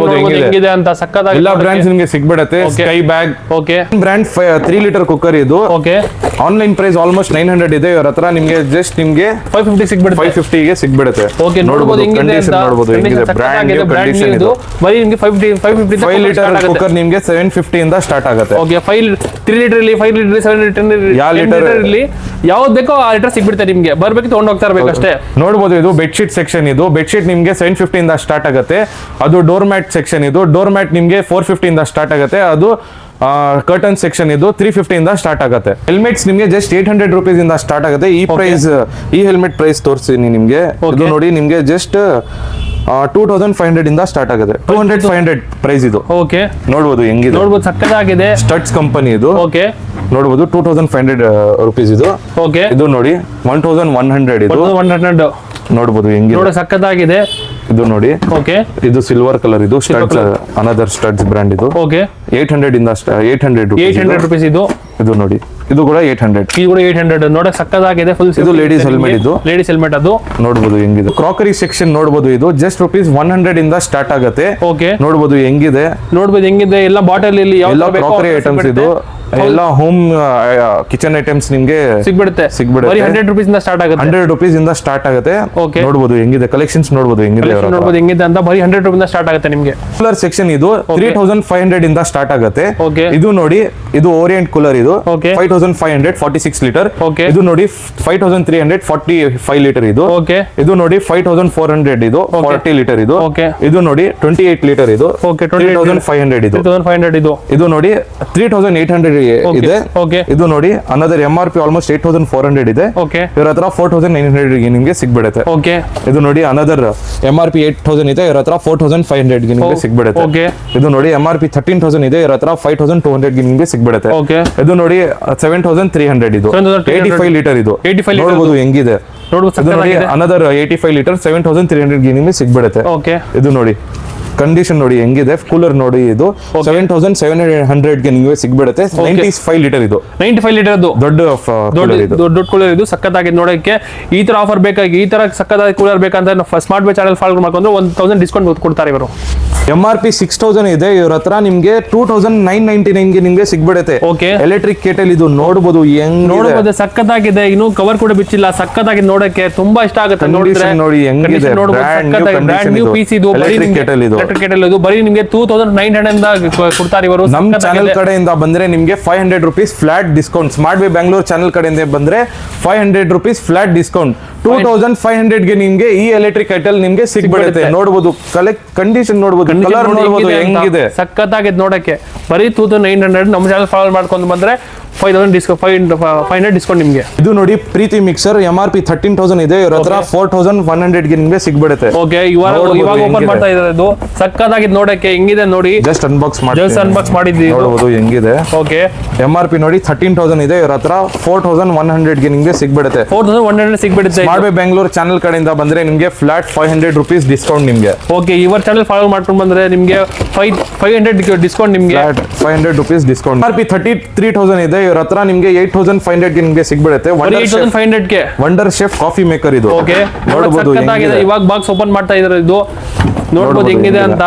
ಹೆಂಗಿದೆ ಅಂತ. ಸಕ್ಕತ್ತಾಗಿ ಎಲ್ಲಾ ಬ್ರಾಂಡ್ಸ್ ನಿಮಗೆ ಸಿಗ್ಬಿಡುತ್ತೆ. Sky Bag brand 3 litre cooker ಇದು. ಆನ್ಲೈನ್ ಪ್ರೈಸ್ ಆಲ್ಮೋಸ್ಟ್ 900 ಇದೆ. ಇವರ ಹತ್ರ ನಿಮ್ಗೆ ಜಸ್ಟ್ ನಿಮ್ಗೆ 550 ಸಿಗ್ಬಿಡುತ್ತೆ. 550 ಗೆ ಸಿಗ್ಬಿಡುತ್ತೆ. ನೋಡಬಹುದು ಕಂಡೀಷನ್ ನೋಡಬಹುದು ಹೆಂಗಿದೆ. ಬ್ರಾಂಡ್ ನ್ಯೂ ಕಂಡೀಷನ್ ಇದು. ಬರೀ ನಿಮ್ಗೆ 550 ಲೀಟರ್ ಕುಕ್ಕರ್ ನಿಮ್ಗೆ 750 ಇಂದ ಸ್ಟಾರ್ಟ್ ಆಗುತ್ತೆ. 3 ಲೀಟರ್ ಇರಲಿ, 5 ಲೀಟರ್, 7 ಲೀಟರ್ ಇರಲಿ, ಯಾವ್ದು ಬೇಕೋ ಆ ಲೀಟರ್ ಸಿಗ್ಬಿಡುತ್ತೆ ನಿಮ್ಗೆ. ಬರ್ಬೇಕು ತಗೊಂಡು ಹೋಗ್ತಾ ಇರಬೇಕು ಅಷ್ಟೇ. ನೋಡಬಹುದು ಇದು ಬೆಡ್ಶೀಟ್ ಸೆಕ್ಷನ್. ಇದು ಬೆಡ್ಶೀಟ್ ನಿಮ್ಗೆ 750 ಇಂದ ಸ್ಟಾರ್ಟ್ ಆಗುತ್ತೆ. ಅದು ಡೋರ್ ಮ್ಯಾಟ್ ಸೆಕ್ಷನ್. ಇದು ಡೋರ್ ಮ್ಯಾಟ್ ನಿಮ್ಗೆ 450 ಇಂದ ಸ್ಟಾರ್ಟ್ ಆಗುತ್ತೆ. ಅದು ಕರ್ಟನ್ ಸೆಕ್ಷನ್ ಇದು 350 ಇಂದ ಸ್ಟಾರ್ಟ್ ಆಗುತ್ತೆ. ಹೆಲ್ಮೆಟ್ಸ್ ನಿಮ್ಗೆ ಜಸ್ಟ್ 800 ರೂಪೀಸ್ ಇಂದ ಸ್ಟಾರ್ಟ್ ಆಗುತ್ತೆ. ಈ ಹೆಲ್ಮೆಟ್ ಪ್ರೈಸ್ ತೋರಿಸ್ತೀನಿ ನಿಮ್ಗೆ. ಇದು ನೋಡಿ ನಿಮ್ಗೆ ಜಸ್ಟ್ 2500 ಇಂದ ಸ್ಟಾರ್ಟ್ ಆಗುತ್ತೆ. 500 ಪ್ರೈಸ್ ಇದು. ನೋಡಬಹುದು ಹೆಂಗಿದೆ. ನೋಡಬಹುದು ಸಕ್ಕತ್ತಾಗಿದೆ. ಸ್ಟಡ್ಸ್ ಕಂಪನಿ ಇದು. ನೋಡಬಹುದು 2500 ರೂಪೀಸ್ ಇದು. ಇದು ನೋಡಿ 1100 ಇದು. 100 ನೋಡಬಹುದು ಹೆಂಗಿದೆ. ಸಕ್ಕತ್ತಾಗಿದೆ. ಇದು ನೋಡಿ ಇದು ಸಿಲ್ವರ್ ಕಲರ್. ಇದು ಸ್ಟಡ್ಸ್, ಅನದರ್ ಸ್ಟಡ್ಸ್ ಬ್ರಾಂಡ್ ಇದು. 800 ಇಂದ 800 ರೂಪೀಸ್ ಇದು. ಇದು ನೋಡಿ ಇದು ಕೂಡ 800. ಇದು ಕೂಡ 800. ನೋಡಕ್ ಸಕ್ಕತ್ತಾಗಿದೆ. ಫುಲ್ ಇದು ಲೇಡೀಸ್ ಹೆಲ್ಮೆಟ್. ಇದು ಲೇಡೀಸ್ ಹೆಲ್ಮೆಟ್. ಅದು ನೋಡಬಹುದು ಹೆಂಗಿದೆ. ಕ್ರಾಕರಿ ಸೆಕ್ಷನ್ ನೋಡಬಹುದು. ಇದು ಜಸ್ಟ್ ₹100 ಇಂದ ಸ್ಟಾರ್ಟ್ ಆಗುತ್ತೆ. ನೋಡಬಹುದು ಹೆಂಗಿದೆ. ಎಲ್ಲ ಬಾಟಲ್ ಇಲ್ಲಿ ಎಲ್ಲ ಕ್ರಾಕರಿ ಐಟಮ್ಸ್. ಇದು ಎಲ್ಲ ಹೋಮ್ ಕಿಚನ್ ಐಟಮ್ಸ್ ನಿಮ್ಗೆ ಸಿಗ್ಬಿಡುತ್ತೆ. 100 ರೂಪೀಸ್ ಇಂದ ಸ್ಟಾರ್ಟ್ ಆಗುತ್ತೆ. 100 ರೂಪೀಸ್ ಇಂದ ಸ್ಟಾರ್ಟ್ ಆಗುತ್ತೆ. ನೋಡಬಹುದು ಹೆಂಗಿದೆ ಕಲೆಕ್ಷನ್ಸ್. ನೋಡಬಹುದು ಹೆಂಗಿದೆ ಅಂತ. ಬರೀ 100 ರೂಪೀಸ್ ಸ್ಟಾರ್ಟ್ ಆಗುತ್ತೆ ನಿಮ್ಗೆ. ಕೂಲರ್ ಸೆಕ್ಷನ್ ಇದು 3500 ಇಂದ ಸ್ಟಾರ್ಟ್ ಆಗುತ್ತೆ. ಇದು ನೋಡಿ ಇದು ಓರಿಯಂಟ್ ಕೂಲರ್. ಇದು 5500 46 ಲೀಟರ್. ಇದು ನೋಡಿ 5300 45 ಲೀಟರ್. ಇದು ಇದು ನೋಡಿ 5400 ಇದು 40 ಲೀಟರ್. ಇದು ಇದು ನೋಡಿ 28 ಲೀಟರ್. ಇದು 3500 ಇದು. ಇದು ನೋಡಿ 3800 ಇದೆ. ಇದು ನೋಡಿ ಅನದರ್ MRP ಆಲ್ಮೋಸ್ಟ್ 8400 ಇದೆ. ಇವ್ರ ಹತ್ರ 4900 ಗೆ ನಿಮ್ಗೆ ಸಿಗ್ಬಿಡುತ್ತೆ. ಇದು ನೋಡಿ ಅನದರ್ MRP 8000 ಇದೆ. ಇವ್ರ ಹತ್ರ 4500 ಗೆ ನಿಮ್ಗೆ ಸಿಗ್ಬಿಡುತ್ತೆ. ಇದು ನೋಡಿ MRP 13000 ಇದೆ. ಇವ್ರ ಹತ್ರ 5200 ಗೆ ನಿಮ್ಗೆ ಸಿಗ್ಬಿಡುತ್ತೆ. ಇದು ನೋಡಿ 7300 ಇದು 85 ಲೀಟರ್. ಇದು ನೋಡಬಹುದು ಹೆಂಗಿದೆ. ಇದು ನೋಡಿ ಅನದರ್ 85 ಲೀಟರ್ 7300 ಗೆ ನಿಮ್ಗೆ ಸಿಗ್ಬಿಡುತ್ತೆ. ಇದು ನೋಡಿ ಕಂಡೀಷನ್ ನೋಡಿ ಹೆಂಗಿದೆ. ಕೂಲರ್ ನೋಡಿ ಇದು 7700 ಗೆ ನಿಮಗೆ ಸಿಗ್ಬಿಡುತ್ತೆ. 95 ಲೀಟರ್. ಇದು 95 ಲೀಟರ್ ದೊಡ್ಡ ಕೂಲರ್. ಇದು ಸಕ್ಕತ್ತಾಗಿದೆ ನೋಡಕ್ಕೆ. ಈ ತರ ಆಫರ್ ಬೇಕಾಗಿ, ಈ ತರ ಸಕ್ಕತ್ತಾಗಿ ಕೂಲರ್ ಬೇಕಂತ ಸ್ಮಾರ್ಟ್ ಬೈ ಚಾನಲ್ ಫಾಲೋ ಮಾಡ್ಕೊಂಡು 1000 ಡಿಸ್ಕೌಂಟ್ ಕೊಡ್ತಾರೆ ಇವರು. MRP 6000 ಇದೆ. ಇವ್ರ ಹತ್ರ ನಿಮ್ಗೆ 2999 ಗೆ ನಿಮ್ಗೆ ಸಿಗ್ಬಿಡುತ್ತೆ. Electric kettle. ಇದು ನೋಡಬಹುದು ನೋಡಬಹುದು ಸಕ್ಕತ್ತಾಗಿದೆ. ಇನ್ನು ಕವರ್ ಕೂಡ ಬಿಚ್ಚಿಲ್ಲ. ಸಕ್ಕತ್ತಾಗಿದೆ ನೋಡಕ್ಕೆ. ತುಂಬಾ ಇಷ್ಟ ಆಗುತ್ತೆ ನೋಡಿದ್ರೆ. ನೋಡಿ ಹೆಂಗಿದೆ. ಬ್ರ್ಯಾಂಡ್ ನ್ಯೂ ಪೀಸ್ ಇದು. ಎಲೆಕ್ಟ್ರಿಕ್ ಕೇಟಲ್ ಇದು. ಇದು ಬರೀ ನಿಮ್ಗೆ 2900 ಇಂದ ಕೊಡ್ತಾರೆ ಇವರು. ನಮ್ಮ ಚಾನೆಲ್ ಕಡೆಯಿಂದ ಬಂದ್ರೆ ನಿಮ್ಗೆ 500 rupees flat discount. Smart buy Bangalore channel ಕಡೆಯಿಂದ ಬಂದ್ರೆ 500 ರೂಪೀಸ್ ಫ್ಲಾಟ್ ಡಿಸ್ಕೌಂಟ್. 2500 ಗೆ ನಿಮ್ಗೆ ಈ ಎಲೆಕ್ಟ್ರಿಕ್ ಕೇಟಲ್ ನಿಮ್ಗೆ ಸಿಗ್ಬಿಡುತ್ತೆ. ನೋಡಬಹುದು ಕಂಡೀಷನ್. ನೋಡಬಹುದು ಕಲರ್. ನೋಡಬಹುದು ಹೆಂಗಿದೆ. ಸಕ್ಕತ್ತಾಗಿದೆ ನೋಡಕ್ಕೆ. ಬರೀ 2900. ನಮ್ಮ ಚಾನೆಲ್ ಫಾಲೋ ಮಾಡ್ಕೊಂಡು ಬಂದ್ರೆ 5,000 ಡಿಸ್ಕೌಂಟ್ 500 ಡಿಸ್ಕೌಂಟ್ ನಿಮಗೆ. ಇದು ನೋಡಿ ಪ್ರೀತಿ ಮಿಕ್ಸರ್ MRP 13,000 ಇದೆ, ಇವ್ರ ಹತ್ರ 4,100 ಗೆ ನಿಮಗೆ ಸಿಗ್ಬಿಡುತ್ತೆ. ಓಕೆ, ಇವಾಗ ಓಪನ್ ಮಾಡ್ತಾ ಇದ್ದಾರೆ. ಇದು ಸಕ್ಕತ್ತಾಗಿ ನೋಡಕ್ಕೆ ಹೆಂಗಿದೆ ನೋಡಿ. ಜಸ್ಟ್ ಅನ್ಬಾಕ್ಸ್ ಮಾಡಿದ್ದೀವಿ, ನೋಡಬಹುದು ಹೆಂಗಿದೆ. ಓಕೆ, MRP ನೋಡಿ 13,000 ಇದೆ, ಇವ್ರ ಹತ್ರ 4,100 ಗೆ ನಿಮಗೆ ಸಿಗ್ಬಿಡುತ್ತೆ. 4,100 ಸಿಗ್ಬಿಡುತ್ತೆ. ಸ್ಮಾರ್ಟ್ ಬೈ ಬ್ಯಾಂಗ್ಳೂರ್ ಚಾನಲ್ ಕಡೆಯಿಂದ ಬಂದ್ರೆ ನಿಮಗೆ ಫ್ಲಾಟ್ 500 ರೂಪೀಸ್ ಡಿಸ್ಕೌಂಟ್ ನಿಮಗೆ. ಓಕೆ, ಇವರ ಚಾನಲ್ ಫಾಲೋ ಮಾಡ್ಕೊಂಡು ಬಂದ್ರೆ ನಿಮಗೆ 500 ಡಿಸ್ಕೌಂಟ್ ನಿಮಗೆ. 500 ರೂಪೀಸ್ ಡಿಸ್ಕೌಂಟ್. MRP 33,000 ಇದೆ, ಇವ್ರ ಹತ್ರ ನಿಮಗೆ 8,500 ಗೆ ನಿಮಗೆ ಸಿಗ್ಬಿಡುತ್ತೆ. 8,500 ಗೆ ವಂಡರ್ ಶೆಫ್ ಕಾಫಿ ಮೇಕರ್ ಇದು. ಓಕೆ, ನೋಡಬಹುದು ಇವಾಗ ಬಾಕ್ಸ್ ಓಪನ್ ಮಾಡ್ತಾ ಇದ್ದಾರೆ. ಇದು ನೋಡಬಹುದು ಹೆಂಗಿದೆ ಅಂತ.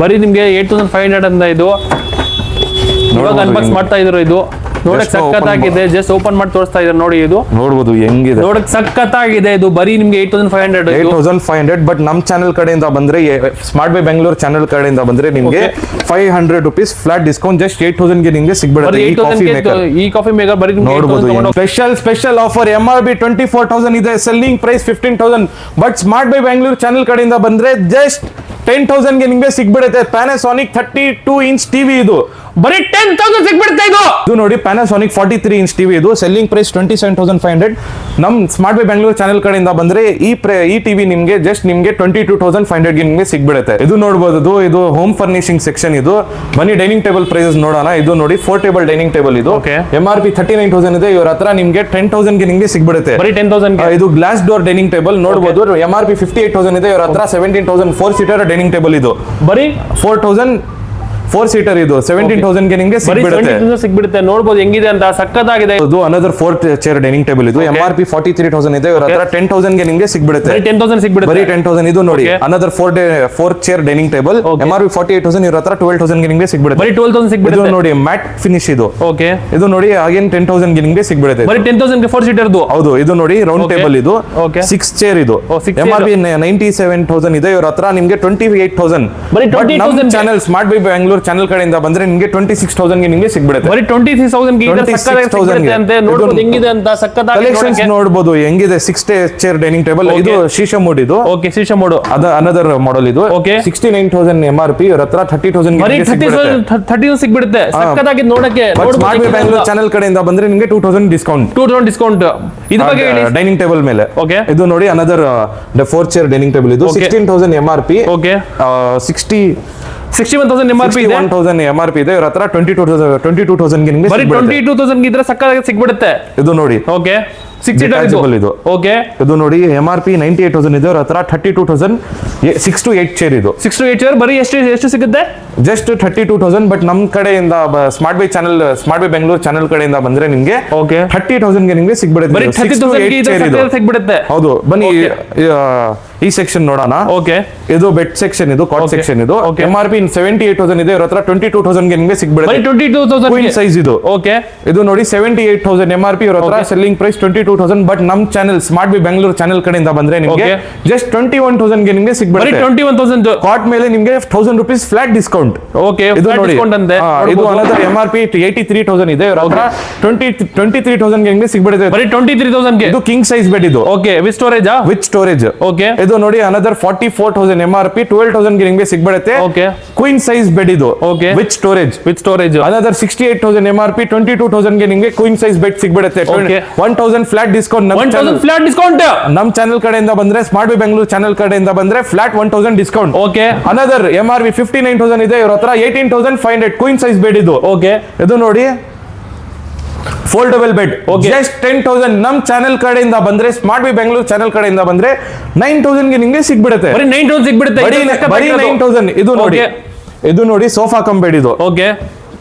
ಬರೀ ನಿಮಗೆ 8,500 ಅಂತ ಇದು ಇವಾಗ ಅನ್ಬಾಕ್ಸ್ ಮಾಡ್ತಾ ಇದ್ರು. ಇದು ನೋಡಕ್ ಸಕ್ಕತ್ತಾಗಿದೆ. ಜಸ್ಟ್ ಓಪನ್ ಮಾಡಿ ತೋರಿಸ್ತಾ ಇದ್ದಾರೆ ನೋಡಿ. ಇದು ನೋಡಬಹುದು ಹೆಂಗಿದೆ, ನೋಡಕ್ ಸಕ್ಕತ್ತಾಗಿದೆ. ಇದು ಬರೀ ನಿಮ್ಗೆ 8,500. ಬಟ್ ನಮ್ ಚಾನಲ್ ಕಡೆಯಿಂದ ಬಂದ್ರೆ ಸ್ಮಾರ್ಟ್ ಬೈ ಬೆಂಗಳೂರು ಚಾನಲ್ ಕಡೆಯಿಂದ ಬಂದ್ರೆ ನಿಮ್ಗೆ 500 ರೂಪೀಸ್ ಫ್ಲಾಟ್ ಡಿಸ್ಕೌಂಟ್. ಜಸ್ಟ್ 8,000 ಗೆ ನಿಮ್ಗೆ ಸಿಗ್ಬಿಡುತ್ತೆ ಈ ಕಾಫಿ ಮೇಕರ್. ಬರೀ ನೋಡಬಹುದು ಸ್ಪೆಷಲ್ ಆಫರ್. MRP 24,000 ಇದೆ, selling price 15,000. But smart by Bengaluru channel ಕಡೆಯಿಂದ ಬಂದ್ರೆ ಜಸ್ಟ್ 10,000 ಗೆ ನಿಮ್ಗೆ ಸಿಗ್ಬಿಡುತ್ತೆ. ಪ್ಯಾನಾಸೋನಿಕ್ 32 ಇಂಚ್ ಟಿವಿ ಇದು ಬರೀ 10,000 ಸಿಗ್ಬಿಡುತ್ತೆ. ಇದು ನೋಡಿ ಪ್ಯಾನಾಸೋನಿಕ್ 43 ಇಂಚ್ ಟಿವಿ ಇದು, ಸೆಲ್ಲಿಂಗ್ ಪ್ರೈಸ್ 27,500. ನಮ್ ಸ್ಮಾರ್ಟ್ ಬೈ ಬೆಂಗಳೂರು ಚಾನಲ್ ಕಡೆಯಿಂದ ಬಂದ್ರೆ ಈ ಟಿವಿ ನಿಮ್ಗೆ ಜಸ್ಟ್ ನಿಮ್ಗೆ 22,500 ಗೆ ನಿಮ್ಗೆ ಸಿಗ್ಬಿಡುತ್ತೆ. ಇದು ನೋಡಬಹುದು, ಇದು ಹೋಮ್ ಫರ್ನಿಶಿಂಗ್ ಸೆಕ್ಷನ್. ಇದು ಬನ್ನಿ ಡೈನಿಂಗ್ ಟೇಬಲ್ ಪ್ರೈಸಸ್ ನೋಡೋಣ. ಇದು ನೋಡಿ 4 ಟೇಬಲ್ ಡೈನಿಂಗ್ ಟೇಬಲ್ ಇದು. MRP 39,000 ಇದೆ, ಇವ್ರ ಹತ್ರ ನಿಮ್ಗೆ 10,000 ಗೆ ನಿಮ್ಗೆ ಸಿಗ್ಬಿಡುತ್ತೆ. ಬರೀ 10,000. ಇದು ಗ್ಲಾಸ್ ಡೋರ್ ಡೈನಿಂಗ್ ಟೇಬಲ್ ನೋಡಬಹುದು. MRP 58,000 ಇದೆ, ಇವ್ರ ಹತ್ರ 17,000 4 ಸೀಟರ್ ಡೈನಿಂಗ್ ಟೇಬಲ್ ಇದು. ಬರೀ 4,000 4 ಸೀಟರ್ ಇದು 17,000 ಗೆ ನಿಮಗೆ ಸಿಗ್ಬಿಡುತ್ತೆ. ನೋಡಬಹುದು ಹೆಂಗಿದೆ ಅಂತ, ಸಕ್ಕತ್ತಾಗಿದೆ. ಇದು ಅನದರ್ 4 ಚೇರ್ ಡೈನಿಂಗ್ ಟೇಬಲ್ ಇದು. MRP 43,000 ಇದೆ, ಇವರ ಹತ್ರ 10,000 ಗೆ ನಿಮಗೆ ಸಿಗ್ಬಿಡುತ್ತೆ. 10,000 ಸಿಗ್ಬಿಡುತ್ತೆ. ಬರೀ 10,000. ಇದು ನೋಡಿ another 4 chair dining table. MRP 48,000, ಇವರ ಹತ್ರ 12,000 ಗೆ ನಿಮಗೆ ಸಿಗ್ಬಿಡುತ್ತೆ. ಬರೀ 12,000 ಸಿಗ್ಬಿಡುತ್ತೆ. ಇದು ನೋಡಿ ಮ್ಯಾಟ್ ಫಿನಿಶ್ ಇದು. ಓಕೆ, ಇದು ನೋಡಿ ಅಗೇನ್ 10,000 ಗೆ ನಿಮಗೆ ಸಿಗ್ಬಿಡುತ್ತೆ. ಬರೀ 10,000 ಗೆ 4 ಸೀಟರ್ ಇದು. ಹೌದು. ಇದು ನೋಡಿ ರೌಂಡ್ ಟೇಬಲ್ ಇದು. 6 ಚೇರ್ ಇದು. MRP 97,000 ಇದೆ, ಇವರ ಹತ್ರ ನಿಮಗೆ 28,000. ಬರೀ 28,000 channel smart by Bengaluru channel ಕಡೆಯಿಂದ ಬಂದ್ರೆ ನಿಮಗೆ 26,000 ಗೆ ನಿಮಗೆ ಸಿಗ್ಬಿಡುತ್ತೆ. ಬರೀ 26,000 ಗೆ ಇದರ ಸಕ್ಕತ್ತಾಗಿ ಅಂತ ನೋಡಬಹುದು ಹೆಂಗಿದೆ ಅಂತ. ಸಕ್ಕತ್ತಾಗಿ ಕಲೆಕ್ಷನ್ಸ್ ನೋಡಬಹುದು ಹೆಂಗಿದೆ. 6 ಚೇರ್ ಡೈನಿಂಗ್ ಟೇಬಲ್ ಇದು ಶೀಶಾ ಮೋಡ್ ಇದು. ಓಕೆ, ಶೀಶಾ ಮೋಡ್ ಅದ ಅನದರ್ ಮಾಡೆಲ್ ಇದು. 69,000 MRP, ಇವರ ಹತ್ರ 30,000 ಗೆ ಸಿಗ್ಬಿಡುತ್ತೆ. 30,000 ಸಿಗ್ಬಿಡುತ್ತೆ. ಸಕ್ಕತ್ತಾಗಿ ನೋಡಕ್ಕೆ. ಸ್ಮಾರ್ಟ್ ಬೈ ಬೆಂಗಳೂರು ಚಾನಲ್ ಕಡೆಯಿಂದ ಬಂದ್ರೆ ನಿಮಗೆ 2,000 ಡಿಸ್ಕೌಂಟ್. 2,000 ಡಿಸ್ಕೌಂಟ್. ಇದು ಬಗ್ಗೆ ಡೈನಿಂಗ್ ಟೇಬಲ್ ಮೇಲೆ. ಓಕೆ, ಇದು ನೋಡಿ ಅನದರ್ 4 ಚೇರ್ ಡೈನಿಂಗ್ ಟೇಬಲ್ ಇದು. 16,000 MRP. ಓಕೆ, 61,000 MRP ಇದೆ. 61,000 MRP ಇದೆ, ಇವರ ಹತ್ರ 22,000 ಗೆ ನಿಮಗೆ ಬರೀ 22,000 ಗೆ ಇದ್ರೆ ಸಕ್ಕತ್ತಾಗಿ ಸಿಗ್ಬಿಡುತ್ತೆ. ಇದು ನೋಡಿ. ಓಕೆ, 6 ಸೀಟರ್ ಇದು. ಓಕೆ, ಇದು ನೋಡಿ MRP 98,000 ಇದೆ, ಇವರ ಹತ್ರ 32,000. 6 to 8 ಚೇರ್ ಇದು. 6 to 8 ಚೇರ್ ಬರೀ ಎಷ್ಟು ಸಿಗುತ್ತೆ? ಜಸ್ಟ್ 32,000. ಬಟ್ ನಮ್ ಕಡೆಯಿಂದ smart by channel, smart by Bengaluru channel ಕಡೆಯಿಂದ ಬಂದ್ರೆ ನಿಮ್ಗೆ 30,000 ಗೆ ನಿಮಗೆ ಸಿಗ್ಬಿಡುತ್ತೆ. ಬರೀ 30,000 ಗೆ ಸಿಗ್ಬಿಡುತ್ತೆ. ಹೌದು. ಬನ್ನಿ ಈ ಸೆಕ್ಷನ್ ನೋಡೋಣ. ಓಕೆ, ಇದು ಬೆಡ್ ಸೆಕ್ಷನ್ ಇದು, ಕಾಟ್ ಸೆಕ್ಷನ್ ಇದು. MRP 78,000 ಇದೆ, ಇವರ ಹತ್ರ 22,000 ಗೆ ನಿಮಗೆ ಸಿಗ್ಬಿಡುತ್ತೆ. 22,000 ಕ್ವೀನ್ ಸೈಜ್ ಇದು. ಓಕೆ, ಇದು ನೋಡಿ 78,000 MRP, ಇವರ ಹತ್ರ ಸೆಲ್ಲಿಂಗ್ ಪ್ರೈಸ್ 22,000. ಬಟ್ ನಮ್ channel smart by Bengaluru channel ಕಡೆಯಿಂದ ಬಂದ್ರೆ ನಿಮಗೆ ಜಸ್ಟ್ 21,000 ಗೆ ನಿಮಗೆ ಸಿಗ್ಬಿಡುತ್ತೆ. 21,000 ಕಾಟ್ ಮೇಲೆ ನಿಮಗೆ 1,000 ರೂಪೀಸ್ ಫ್ಲಾಟ್ ಡಿಸ್ಕೌಂಟ್. ಓಕೆ, ಇದು ನೋಡಿ ಇದು ಅನದರ್ MRP 83,000 ಇದೆ, ಇವರ ಹತ್ರ 23,000 ಗೆ ನಿಮಗೆ ಸಿಗ್ಬಿಡುತ್ತೆ. ಬರೀ 23,000 ಗೆ. ಇದು ಕಿಂಗ್ ಸೈಜ್ ಬೆಡ್ ಇದು. Okay, with storage. With storage. Okay, ಇದು ನೋಡಿ ಅನದರ್ 44,000 MRP 12,000 ಗೆ ನಿಮಗೆ ಸಿಗ್ಬಿಡುತ್ತೆ. ಓಕೆ, ಕ್ವೀನ್ ಸೈಜ್ ಬೆಡ್ ಇದು. Okay, with storage. Another 68,000 MRP 22,000 ಗೆ ನಿಮಗೆ ಕ್ವೀನ್ ಸೈಜ್ ಬೆಡ್ ಸಿಗ್ಬಿಡುತ್ತೆ. 1,000 ಫ್ಲಾಟ್ ಡಿಸ್ಕೌಂಟ್. 1,000 ಫ್ಲಾಟ್ ಡಿಸ್ಕೌಂಟ್ ನಮ್ ಚಾನಲ್ ಕಡೆಯಿಂದ ಬಂದ್ರೆ ಸ್ಮಾರ್ಟ್ ಬೈ ಬೆಂಗಳೂರು ಚಾನಲ್ ಕಡೆಯಿಂದ ಬಂದ್ರೆ flat 1,000 discount. Okay, another MRP 59,000 ಇದೆ, ಇವರ ಹತ್ರ 18,500 ಕ್ವೀನ್ ಸೈಜ್ ಬೆಡ್ ಇದು. ಓಕೆ, ಇದು ನೋಡಿ ಫೋಲ್ಡಬಲ್ ಬೆಡ್. ಜಸ್ಟ್ 10,000 ನಮ್ ಚಾನಲ್ ಕಡೆಯಿಂದ ಬಂದ್ರೆ ಸ್ಮಾರ್ಟ್ ಬೈ ಬೆಂಗಳೂರು ಚಾನಲ್ ಕಡೆಯಿಂದ ಬಂದ್ರೆ 9,000 ಗೆ ನಿಮಗೆ ಸಿಗ್ಬಿಡುತ್ತೆ. ಬರೀ 9,000 ಸಿಗ್ಬಿಡುತ್ತೆ. ಬರೀ 9,000. ಇದು ನೋಡಿ ಸೋಫಾ ಕಮ್ ಬೆಡ್ ಇದು. ಓಕೆ,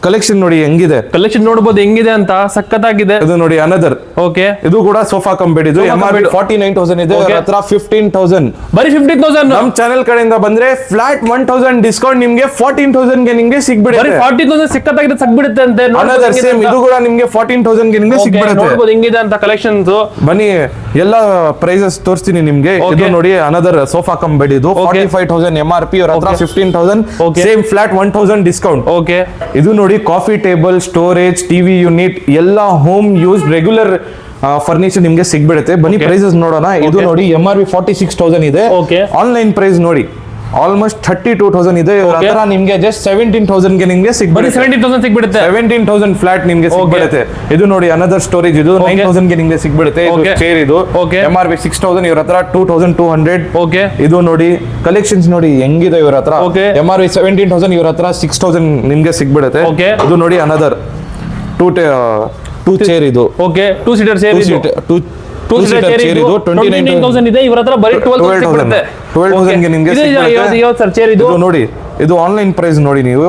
ಕಲೆಕ್ಷನ್ ನೋಡಿ ಹೆಂಗಿದೆ. ಕಲೆಕ್ಷನ್ ನೋಡಬಹುದು ಹೆಂಗಿದೆ ಅಂತ. ಸಕ್ಕತ್ತಾಗಿದೆ. ಇದು ನೋಡಿ ಅನದರ್. ಓಕೆ, ಇದು ಕೂಡ ಸೋಫಾ ಕಮ್ ಬೆಡ್ ಇದು. MRP 49,000 ಇದೆ, ಇವರ ಹತ್ರ 15,000. ಬರೀ 15,000 ನಮ್ ಚಾನಲ್ ಕಡೆಯಿಂದ ಬಂದ್ರೆ ಫ್ಲಾಟ್ 1,000 ಡಿಸ್ಕೌಂಟ್ ನಿಮಗೆ 14,000 ಗೆ ನಿಮಗೆ ಸಿಗ್ಬಿಡುತ್ತೆ. ಬರೀ 14,000 ಸಿಕ್ಕತ್ತಾಗಿದೆ ಸಿಗ್ಬಿಡುತ್ತೆ ಅಂತೆ. ಅನದರ್ ಸೇಮ್ ಇದು ಕೂಡ ನಿಮಗೆ 14,000 ಗೆ ನಿಮಗೆ ಸಿಗ್ಬಿಡುತ್ತೆ. ನೋಡಬಹುದು ಹೆಂಗಿದೆ ಅಂತ ಕಲೆಕ್ಷನ್ಸ್. ಬನ್ನಿ ಎಲ್ಲ ಪ್ರೈಸಸ್ ತೋರಿಸ್ತೀನಿ ನಿಮ್ಗೆ. ಇದು ನೋಡಿ ಅನದರ್ ಸೋಫಾ ಕಮ್ ಬೆಡ್ ಇದು. 45,000 MRP, ಇವರ ಹತ್ರ 15,000. Same flat 1,000 discount. ಓಕೆ, ಇದು ನೋಡಿ coffee table, storage, TV unit ಎಲ್ಲ ಹೋಮ್ ಯೂಸ್ ರೆಗ್ಯುಲರ್ ಫರ್ನಿಚರ್ ನಿಮ್ಗೆ ಸಿಗ್ಬಿಡುತ್ತೆ. ಬನ್ನಿ ಪ್ರೈಸಸ್ ನೋಡೋಣ. ಇದು ನೋಡಿ MRP 46,000 ಇದೆ. ಆನ್ಲೈನ್ ಪ್ರೈಸ್ ನೋಡಿ ಆಲ್ಮೋಸ್ಟ್ 32,000 ಇದೆ ಇವ್ರ ಹತ್ರ. ನಿಮ್ಗೆ ಜಸ್ಟ್ 17,000 ಗೆ ನಿಮ್ಗೆ ಬರೀ 17,000 ಸಿಗ್ಬಿಡುತ್ತೆ. 17,000 ಫ್ಲಾಟ್ ನಿಮ್ಗೆ ಸಿಗ್ಬಿಡುತ್ತೆ. ಇದು ನೋಡಿ ಅನದರ್ ಸ್ಟೋರೇಜ್, ಇದು 9,000 ಗೆ ನಿಮ್ಗೆ ಸಿಗ್ಬಿಡುತ್ತೆ. ಇದು ಚೇರ್, ಇದು MRP 6,000, ಇವ್ರ ಹತ್ರ 2,200. ಇದು ನೋಡಿ ಕಲೆಕ್ಷನ್ಸ್ ನೋಡಿ ಹೆಂಗಿದೆ ಇವ್ರ ಹತ್ರ. MRP 17,000, ಇವ್ರ ಹತ್ರ 6,000 ನಿಮ್ಗೆ ಸಿಗ್ಬಿಡುತ್ತೆ. ಇದು ನೋಡಿ ಅನದರ್ ಟೂ ಚೇರ್, ಇದು two seater chair, two seater chair ಇದು 29,000 ಇದೆ. ಇವ್ರ ಹತ್ರ ಬರೀ 12,000 ಗೆ ನಿಮ್ಗೆ ಚೇರ್. ಇದು ನೋಡಿ, ಇದು ಆನ್ಲೈನ್ ಪ್ರೈಸ್ ನೋಡಿ ನೀವು.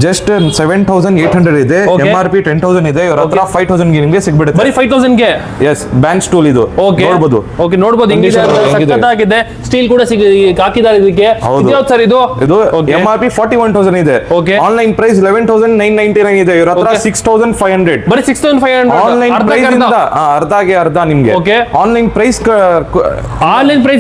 ಜಸ್ಟ್ 7,800 ಇದೆ. MRP 10,000 ಇದೆ. ಇವ್ರ ಹತ್ರ 5,000 ಗೆ ನಿಮ್ಗೆ ಸಿಗ್ಬಿಡುತ್ತೆ. ಬರೀ 5,000 ಗೆ. ಎಸ್, ಬ್ಯಾಂಕ್ ಸ್ಟೂಲ್ ಇದು ನೋಡಬಹುದು. ನೋಡಬಹುದು ಸಕ್ಕತ್ತಾಗಿದೆ. ಸ್ಟೀಲ್ ಕೂಡ ಹಾಕಿದ್ದಾರೆ ಇದಕ್ಕೆ. ಯಾವ್ದು ಸರ್ ಇದು? ಇದು MRP 41,000 ಇದೆ. ಆನ್ಲೈನ್ ಪ್ರೈಸ್ 11,999 ಇದೆ. ಇವ್ರ ಹತ್ರ 6,500. ಬರೀ 6,500. ಆನ್ಲೈನ್ ಪ್ರೈಸ್ ಇಂದ ಅರ್ಧ ನಿಮ್ಗೆ ಆನ್ಲೈನ್ ಪ್ರೈಸ್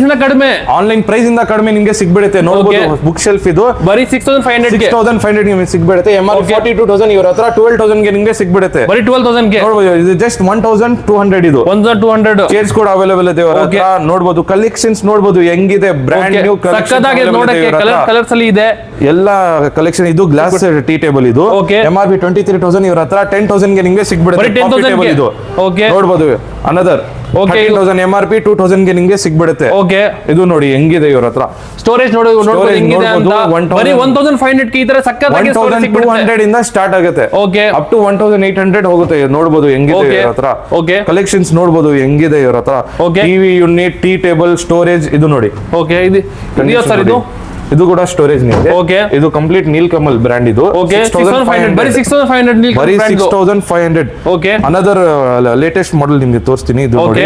ಇಂದ ಕಡಿಮೆ. ಆನ್ಲೈನ್ ಪ್ರೈಸ್ ಇಂದ ಕಡಿಮೆ ನಿಮ್ಗೆ ಸಿಗ್ಬಿಡುತ್ತೆ. ನೋಡಬಹುದು ಬುಕ್ ಶೆಲ್ಫ್ ಇದು ಬರೀ 6,500 ನಿಮ್ಗೆ ಸಿಗ್ಬಿಡುತ್ತೆ. MRP 42,000, ಇವ್ರ ಹತ್ರ 12,000 ಗೆ ನಿಮ್ಗೆ ಸಿಗ್ಬಿಡುತ್ತೆ. ಬರೀ 12,000 ಗೆ ನೋಡಬಹುದು. ಇದು ಜಸ್ಟ್ 1,200. ಇದು 1,200 ಚೇರ್ಸ್ ಕೂಡ ಅವೈಲೇಬಲ್ ಇದೆ ಇವ್ರ ಹತ್ರ. ನೋಡಬಹುದು ಕಲೆಕ್ಷನ್ಸ್, ನೋಡಬಹುದು ಹೆಂಗಿದೆ. ಬ್ರ್ಯಾಂಡ್ ನ್ಯೂ ಕಲರ್ಸ್ ಅಲ್ಲಿ ಇದೆ ಎಲ್ಲ ಕಲೆಕ್ಷನ್. ಇದು ಗ್ಲಾಸ್ ಟೀ ಟೇಬಲ್, ಇದು MRP 23,000, ಇವ್ರ ಹತ್ರ 10,000 ಗೆ ನಿಮ್ಗೆ ಸಿಗ್ಬಿಡುತ್ತೆ. ಇದು ನೋಡಬಹುದು ಅನದರ್ 13,000 MRP 2,000 ಗೆ ನಿಮ್ಗೆ ಸಿಗ್ಬಿಡುತ್ತೆ. ಇದು ನೋಡಿ ಹೆಂಗಿದೆ ಇವ್ರ ಹತ್ರ. ಸ್ಟೋರೇಜ್ ಹೆಂಗಿದೆ ಅಂತ. ಬರೀ 1,500 ಗೆ ಈ ತರ ಸಕ್ಕತ್ತಾಗಿ 1,200 ಇಂದ ಸ್ಟಾರ್ಟ್ ಆಗುತ್ತೆ. ಅಪ್ ಟು 1,800 ಹೋಗುತ್ತೆ. ನೋಡಬಹುದು ಹೆಂಗಿದೆ ಇವ್ರ ಹತ್ರ. ಕಲೆಕ್ಷನ್ಸ್ ನೋಡಬಹುದು ಹೆಂಗಿದೆ ಇವ್ರ ಹತ್ರ. TV unit, tea table, storage. ಇದು ನೋಡಿ ಇದು ಕೂಡ ಸ್ಟೋರೇಜ್ ನಿಮಗೆ. ಇದು ಕಂಪ್ಲೀಟ್ ನೀಲ್ ಕಮಲ್ ಬ್ರ್ಯಾಂಡ್. ಇದು 6,500. ಅನದರ್ ಲೇಟೆಸ್ಟ್ ಮಾಡೆಲ್ ನಿಮ್ಗೆ ತೋರಿಸ್ತೀನಿ. ಇದು ನೋಡಿ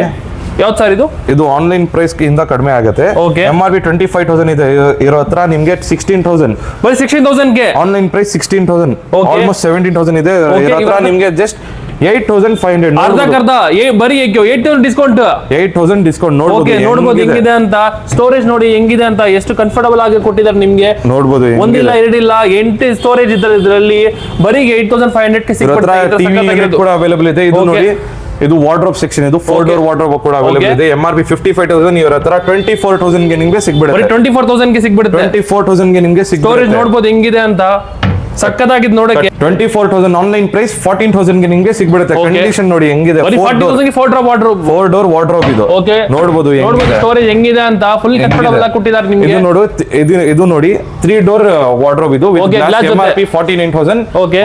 ಯಾವ್ದು ಸರ್ ಇದು? ಇದು ಆನ್ಲೈನ್ ಪ್ರೈಸ್ ಇಂದ ಕಡಿಮೆ ಆಗುತ್ತೆ. MRP 25,000 ಇದೆ. ಇರೋ ಹತ್ರ ನಿಮ್ಗೆ 16,000. ಬರೀ 16,000 ಗೆ ಆನ್ಲೈನ್ ಪ್ರೈಸ್ 16,000. ಆಲ್ಮೋಸ್ಟ್ 17,000 ಇದೆ. ಇರೋ ಹತ್ರ ನಿಮ್ಗೆ ಜಸ್ಟ್ 8,500. ಬರೀ 8,000 ಡಿಸ್ಕೌಂಟ್. 8,000 ಡಿಸ್ಕೌಂಟ್. ನೋಡಬಹುದು ಹೆಂಗಿದೆ ಅಂತ. ಸ್ಟೋರೇಜ್ ನೋಡಿ ಹೆಂಗಿದೆ ಅಂತ. ಎಷ್ಟು ಕಂಫರ್ಟಬಲ್ ಆಗಿ ಕೊಟ್ಟಿದ್ದಾರೆ ನಿಮ್ಗೆ. ನೋಡಬಹುದು. ಒಂದಿಲ್ಲ ಎರಡಿಲ್ಲ 8 ಸ್ಟೋರೇಜ್ ಇದ್ದಾರೆ ಇದರಲ್ಲಿ. ಬರೀ 8,500 ಗೆ ಸಿಗುತ್ತೆ. ಕೂಡ ಅವೈಲೇಬಲ್ ಇದೆ. ಇದು ನೋಡಿ, ಇದು ವಾರ್ಡ್ರೋಬ್ ಸೆಕ್ಷನ್. ಇದು 4 ಡೋರ್ ವಾರ್ಡ್ರೋಬ್ ಕೂಡ ಅವೈಲೇಬಲ್ ಇದೆ. MRP 55,000, ಇವ್ರ ಹತ್ರ 24,000 ಗೆ ನಿಮ್ಗೆ ಸಿಗ್ಬಿಡುತ್ತೆ. 24,000 ಗೆ ಸಿಗ್ಬಿಡುತ್ತೆ. 24,000 ಗೆ ನಿಮ್ಗೆ ಸಿಗ್ಬಿಡುತ್ತೆ. ಸ್ಟೋರೇಜ್ ನೋಡಬಹುದು ಹೆಂಗಿದೆ ಅಂತ. ಸಕ್ಕತ್ತಾಗಿದ್ದು ನೋಡಕ್ಕೆ. 24,000 ಆನ್ಲೈನ್ ಪ್ರೈಸ್ 14,000 ಗೆ ನಿಮ್ಗೆ ಸಿಗ್ಬಿಡುತ್ತೆ. ಕಂಡೀಷನ್ ನೋಡಿ ಹೆಂಗಿದೆ. 40,000 ಗೆ 4 ಡೋರ್ ವಾರ್ಡ್ರೋಬ್ ಇದು ನೋಡಬಹುದು. ಸ್ಟೋರೇಜ್ ಹೆಂಗಿದೆ ಅಂತ. ಫುಲ್ ಕಂಫರ್ಟಬಲ್ ಆಗಿ ಕೊಟ್ಟಿದ್ದಾರೆ ನಿಮಗೆ. ಇದು ನೋಡಿ 3 ಡೋರ್ ವಾರ್ಡ್ರೋಬ್. ಇದು MRP 49,000.